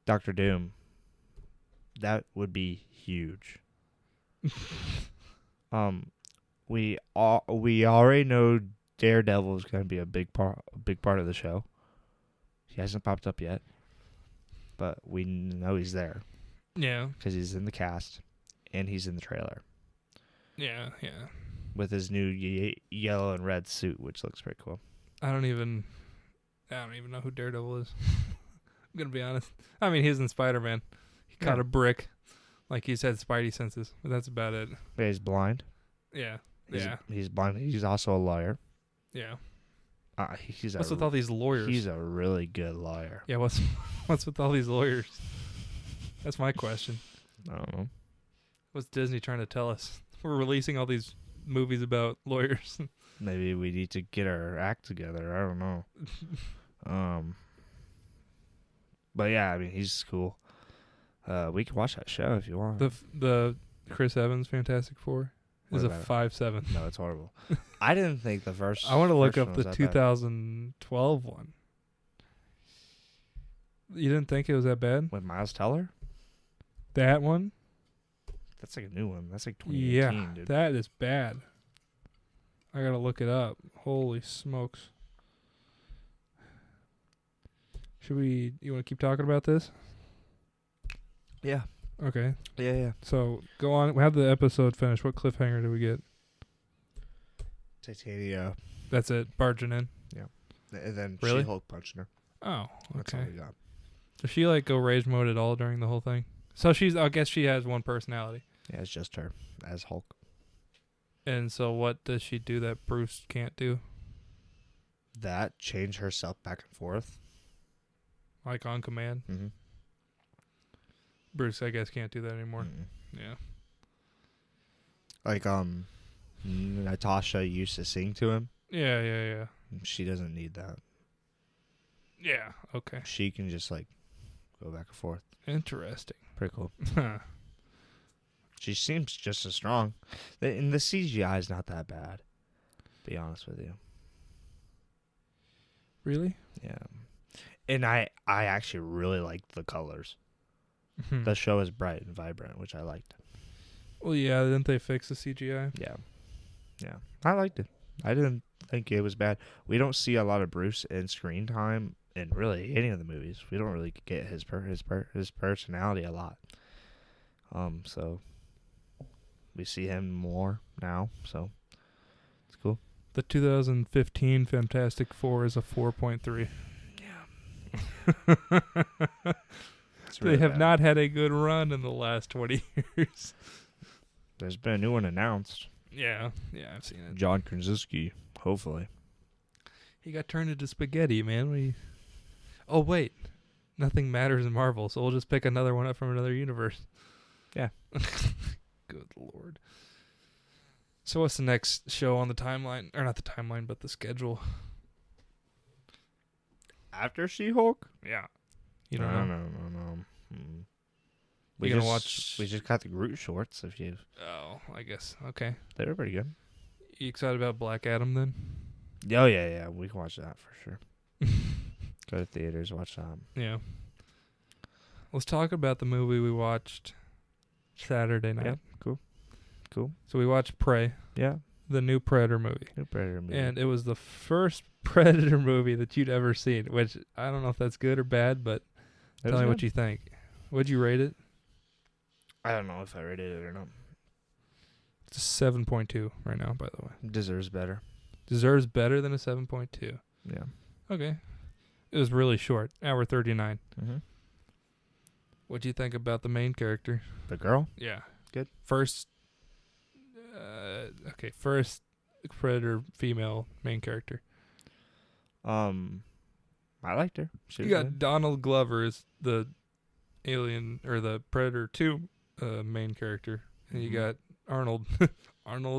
Doctor Doom, that would be huge. We already know Daredevil is going to be a big part of the show. He hasn't popped up yet, but we know he's there. Yeah. Because he's in the cast, and he's in the trailer. Yeah. With his new yellow and red suit, which looks pretty cool. I don't even know who Daredevil is. I'm gonna be honest. I mean, he's in Spider-Man. He caught a brick, like he's had Spidey senses, but that's about it. But he's blind. Yeah. He's blind. He's also a lawyer. Yeah. What's with all these lawyers? He's a really good lawyer. Yeah. What's with all these lawyers? That's my question. I don't know. What's Disney trying to tell us? We're releasing all these movies about lawyers. Maybe we need to get our act together. I don't know. But yeah, I mean, he's cool. We can watch that show if you want. The Chris Evans Fantastic Four is a 5.7. No, it's horrible. I didn't think the first. I want to look up the bad. 2012 one. You didn't think it was that bad? With Miles Teller? That one? That's like a new one. That's like 2018, dude. That is bad. I gotta look it up. Holy smokes. You want to keep talking about this? Yeah. Okay. Yeah. So, go on. We have the episode finished. What cliffhanger did we get? Titania. That's it. Barging in. Yeah. And then Really? She-Hulk punching her. Oh, That's all okay. we got. Does she go rage mode at all during the whole thing? So I guess she has one personality. Yeah, it's just her as Hulk. And so what does she do that Bruce can't do? That change herself back and forth. Like on command? Mm-hmm. Bruce, I guess, can't do that anymore. Mm-hmm. Yeah. Like Natasha used to sing to him. Yeah. She doesn't need that. Yeah, okay. She can just like go back and forth. Interesting. Pretty cool. She seems just as strong. And the CGI is not that bad. Be honest with you. Really? Yeah. And I actually really liked the colors. Hmm. The show is bright and vibrant, which I liked. Well, yeah, didn't they fix the CGI? Yeah. Yeah. I liked it. I didn't think it was bad. We don't see a lot of Bruce in screen time in really any of the movies. We don't really get his personality a lot. So we see him more now, so it's cool. The 2015 Fantastic Four is a 4.3. Yeah. They have not had a good run in the last 20 years. There's been a new one announced. Yeah, I've seen it. John Krasinski, hopefully. He got turned into spaghetti, man. Oh, wait. Nothing matters in Marvel, so we'll just pick another one up from another universe. Yeah. Good Lord. So what's the next show on the timeline? Or not the timeline, but the schedule. After She-Hulk? Yeah. You don't know? No. We You gonna just got the Groot shorts. Oh, I guess. Okay. They were pretty good. You excited about Black Adam then? Oh yeah. We can watch that for sure. Go to theaters, watch that. Yeah. Let's talk about the movie we watched Saturday night. Yeah, cool. So we watched Prey, Yeah, the new Predator movie. new Predator movie. And it was the first Predator movie that you'd ever seen, which I don't know if that's good or bad, but tell me what you think. What'd you rate it? I don't know if I rated it or not. It's a 7.2 right now, by the way. Deserves better. Deserves better than a 7.2. Yeah. Okay. It was really short, hour 39. Mm-hmm. What'd you think about the main character? The girl? Yeah. Good. First Predator female main character. I liked her. She You was got good. Donald Glover as the Alien or the Predator 2 main character, and you got Arnold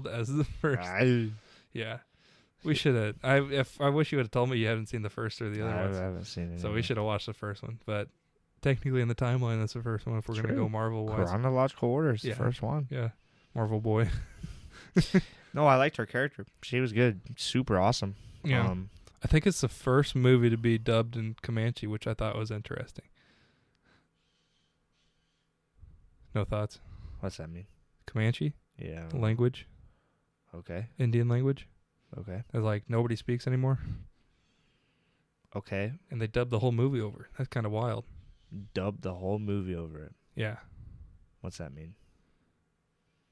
as the first. Yeah, we should have. I wish you would have told me you haven't seen the first or the other I ones. haven't seen it. So we should have watched the first one, but technically in the timeline that's the first one. If we're gonna go Marvel wise, chronological order is Yeah. the first one. yeah, Marvel boy. No, I liked her character. She was good. Super awesome. Yeah, I think it's the first movie to be dubbed in Comanche, which I thought was interesting. No thoughts? What's that mean? Comanche Yeah. language, Okay. Indian language. Okay. It's like nobody speaks anymore, Okay. and they dubbed the whole movie over. That's kind of wild. Dubbed the whole movie over it. Yeah. What's that mean?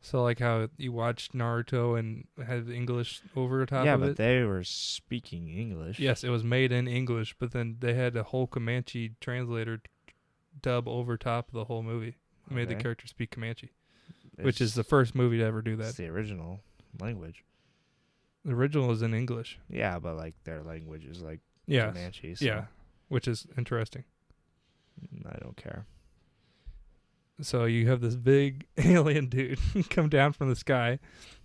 So like how you watched Naruto and had English over the top Yeah, of but it. they were speaking English. Yes, it was made in English, but then they had a whole Comanche translator dub over top of the whole movie. It made the Okay. character speak Comanche, which is the first movie to ever do It's that. the original language. The original is in English. Yeah, but like their language is like Yeah. Comanche. So Yeah, which is interesting. I don't care. So you have this big alien dude come down from the sky,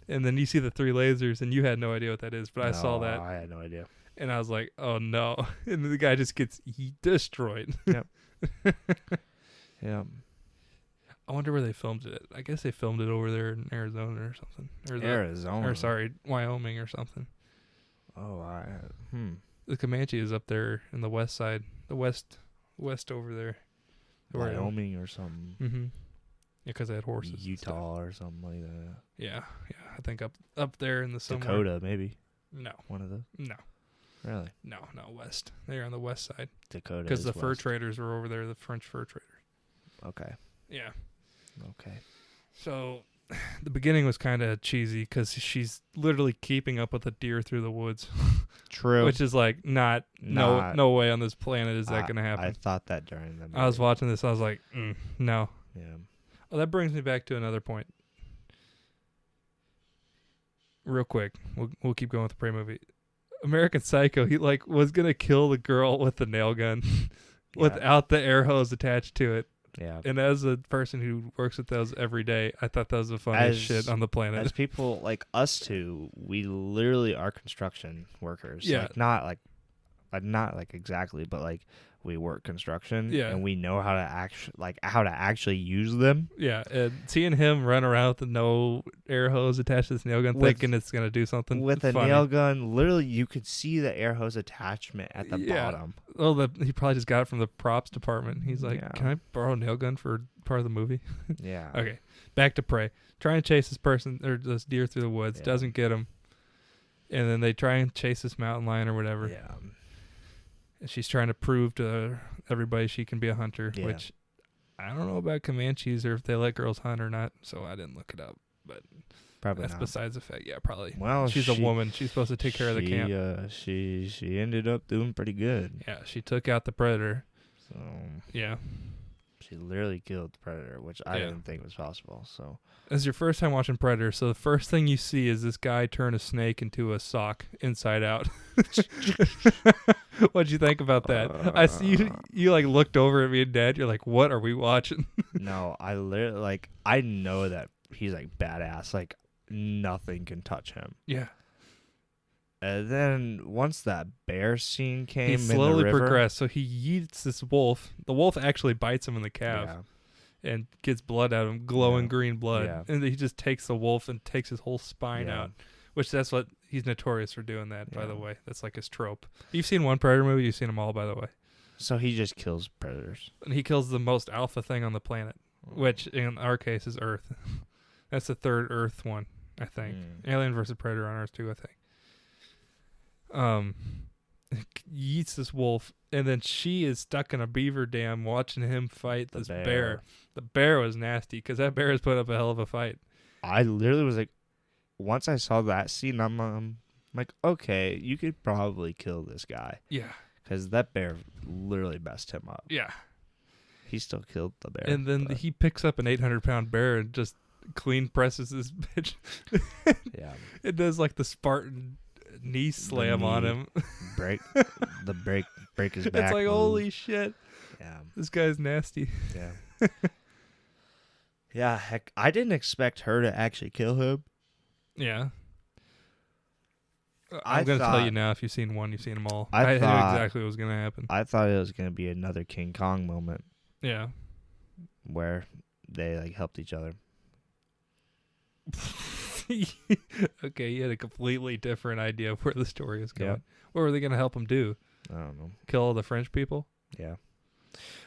and then you see the three lasers, and you had no idea what that is, but I saw that, I had no idea. and I was like, oh no. And then the guy just gets destroyed. Yeah. I wonder where they filmed it. I guess they filmed it over there in Arizona or something. Arizona. Or sorry, Wyoming or something. Oh, The Comanche is up there in the west side, the west over there. Wyoming or something. Mm-hmm. Yeah, because they had horses. and stuff. Utah or something like that. Yeah. I think up there in the somewhere. Dakota, maybe. No, One of those. Really? no, west. They're on the west side Dakota. because the fur west. traders were over there, the French fur traders. Okay. Yeah. Okay. So the beginning was kind of cheesy because she's literally keeping up with a deer through the woods. True. Which is like no way on this planet is that going to happen. I thought that during the movie. I was watching this. I was like, no. Yeah. Well, that brings me back to another point. real quick, we'll keep going with the Prey movie. American Psycho, he like was gonna kill the girl with the nail gun without the air hose attached to it. Yeah. And as a person who works with those every day, I thought that was the funniest shit on the planet. As people like us two, we literally are construction workers. Yeah. Like not like exactly, but like we work construction. Yeah. And we know how to actually use them. Yeah, and seeing him run around with no air hose attached to this nail gun, thinking it's gonna do something with a funny. nail gun. Literally, you could see the air hose attachment at the bottom. Oh, he probably just got it from the props department. He's like, Yeah. "Can I borrow a nail gun for part of the movie?" Yeah. Okay, back to Prey. Trying to chase this deer through the woods, Yeah. doesn't get him, and then they try and chase this mountain lion or whatever. Yeah. And she's trying to prove to everybody she can be a hunter, Yeah. which I don't know about Comanches or if they let girls hunt or not, so I didn't look it up. But Probably that's not. besides the fact. Yeah, probably. Well, she's a woman. She's supposed to take care of the camp. She ended up doing pretty good. Yeah, she took out the predator. So Yeah. she literally killed the predator, which I didn't think was possible. So This is your first time watching Predator, so the first thing you see is this guy turn a snake into a sock inside out. What'd you think about that? I see you like looked over at me and Dad. You're like, "What are we watching?" no, I literally I know that he's like badass. Like nothing can touch him. Yeah. And then once that bear scene came, He in slowly the river, progressed. So he yeets this wolf. The wolf actually bites him in the calf and gets blood out of him, glowing green blood. Yeah. And he just takes the wolf and takes his whole spine out. Which that's what he's notorious for doing that, by the way. That's like his trope. You've seen one Predator movie, you've seen them all, by the way. So he just kills predators. And he kills the most alpha thing on the planet, which in our case is Earth. That's the third Earth one, I think. Alien versus Predator on Earth 2, I think. Yeets this wolf, and then she is stuck in a beaver dam watching him fight this bear. The bear was nasty because that bear has put up a hell of a fight. I literally was like, once I saw that scene, I'm like, okay, you could probably kill this guy. Yeah. Because that bear literally messed him up. Yeah. He still killed the bear. And then he picks up an 800-pound bear and just clean presses this bitch. Yeah. It does like the Spartan knee slam on him. break his back. It's like, holy shit. Yeah. This guy's nasty. Yeah. Yeah, heck, I didn't expect her to actually kill him. Yeah. I'm going to tell you now, if you've seen one, you've seen them all. I knew exactly what was going to happen. I thought it was going to be another King Kong moment. Yeah. Where they like helped each other. Okay, you had a completely different idea of where the story is going. Yeah. What were they going to help him do? I don't know. Kill all the French people? Yeah.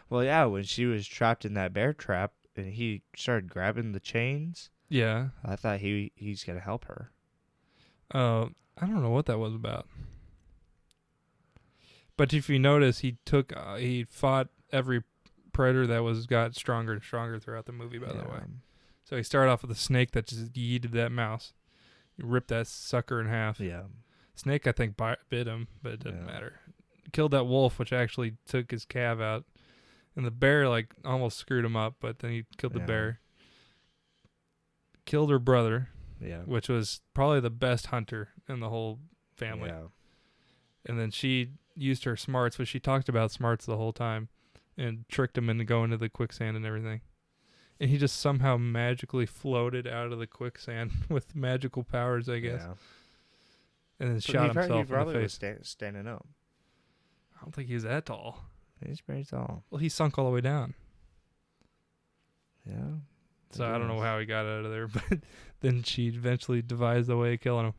Well, yeah, when she was trapped in that bear trap and he started grabbing the chains. Yeah. I thought he's going to help her. I don't know what that was about. But if you notice, he fought every predator that got stronger and stronger throughout the movie, by the way. So he started off with a snake that just yeeted that mouse. He ripped that sucker in half. Yeah. Snake, I think, bit him, but it didn't matter. Killed that wolf, which actually took his calf out. And the bear, like, almost screwed him up, but then he killed the bear. Killed her brother, which was probably the best hunter in the whole family. Yeah. And then she used her smarts, which she talked about smarts the whole time, and tricked him into going to the quicksand and everything. And he just somehow magically floated out of the quicksand with magical powers, I guess. Yeah. And then shot himself in the face. Was standing up. I don't think he was that tall. He's pretty tall. Well, he sunk all the way down. Yeah. So I don't know how he got out of there, but then she eventually devised a way of killing him.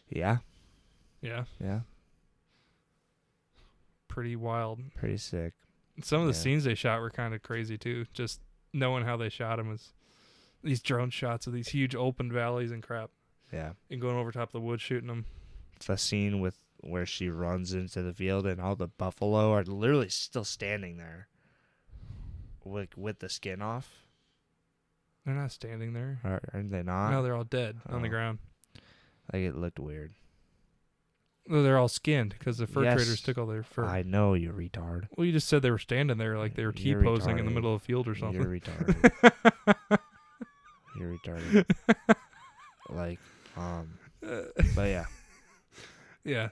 Yeah. Yeah. Yeah. Pretty wild. Pretty sick. Some of the scenes they shot were kind of crazy too. Just knowing how they shot him was these drone shots of these huge open valleys and crap. Yeah. And going over top of the woods shooting them. It's the scene where she runs into the field and all the buffalo are literally still standing there. With the skin off. They're not standing there. Aren't they not? No, they're all dead on the ground. Like it looked weird. No, they're all skinned because the fur traders took all their fur. I know, you retard. Well, you just said they were standing there like they were T-posing in the middle of a field or something. You're retarded. You're retarded. But yeah. Yeah.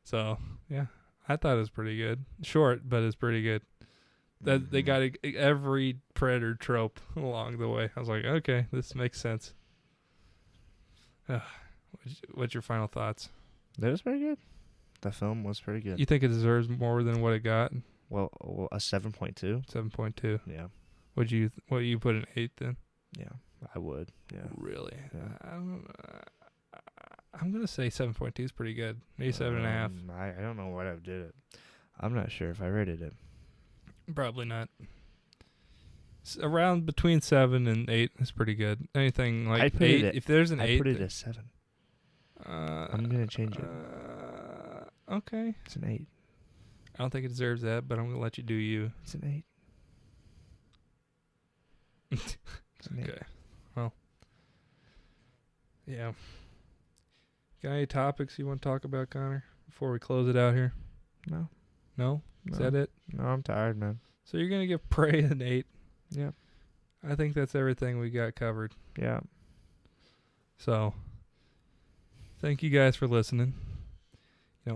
So, yeah. I thought it was pretty good. Short, but it's pretty good. That they got every Predator trope along the way. I was like, okay, this makes sense. What's your final thoughts? It was pretty good. The film was pretty good. You think it deserves more than what it got? Well, a 7.2. 7.2. Yeah. What you put an 8 then? Yeah, I would. Yeah. Really? Yeah. I'm gonna say 7.2 is pretty good. Maybe 7.5. I don't know what I did it. I'm not sure if I rated it. Probably not. Around between 7 and 8 is pretty good. Anything like 8, if there's an 8, I put it at 7. I'm gonna change it. Okay. It's an 8. I don't think it deserves that, but I'm gonna let you do you. It's an 8. It's an 8. Okay. Well. Yeah. Got any topics you want to talk about, Connor, before we close it out here? No. No? Is that it? No, I'm tired, man. So you're gonna give Prey an 8. Yeah. I think that's everything we got covered. Yeah. So, thank you guys for listening.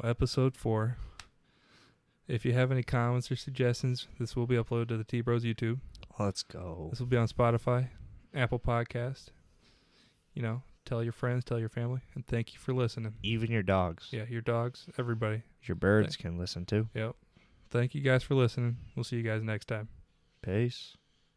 Episode 4. If you have any comments or suggestions, this will be uploaded to the TBROS YouTube. Let's go. This will be on Spotify, Apple Podcast. Tell your friends, tell your family, and thank you for listening. Even your dogs. Yeah, your dogs, everybody. Your birds can listen too. Yep. Thank you guys for listening. We'll see you guys next time. Peace.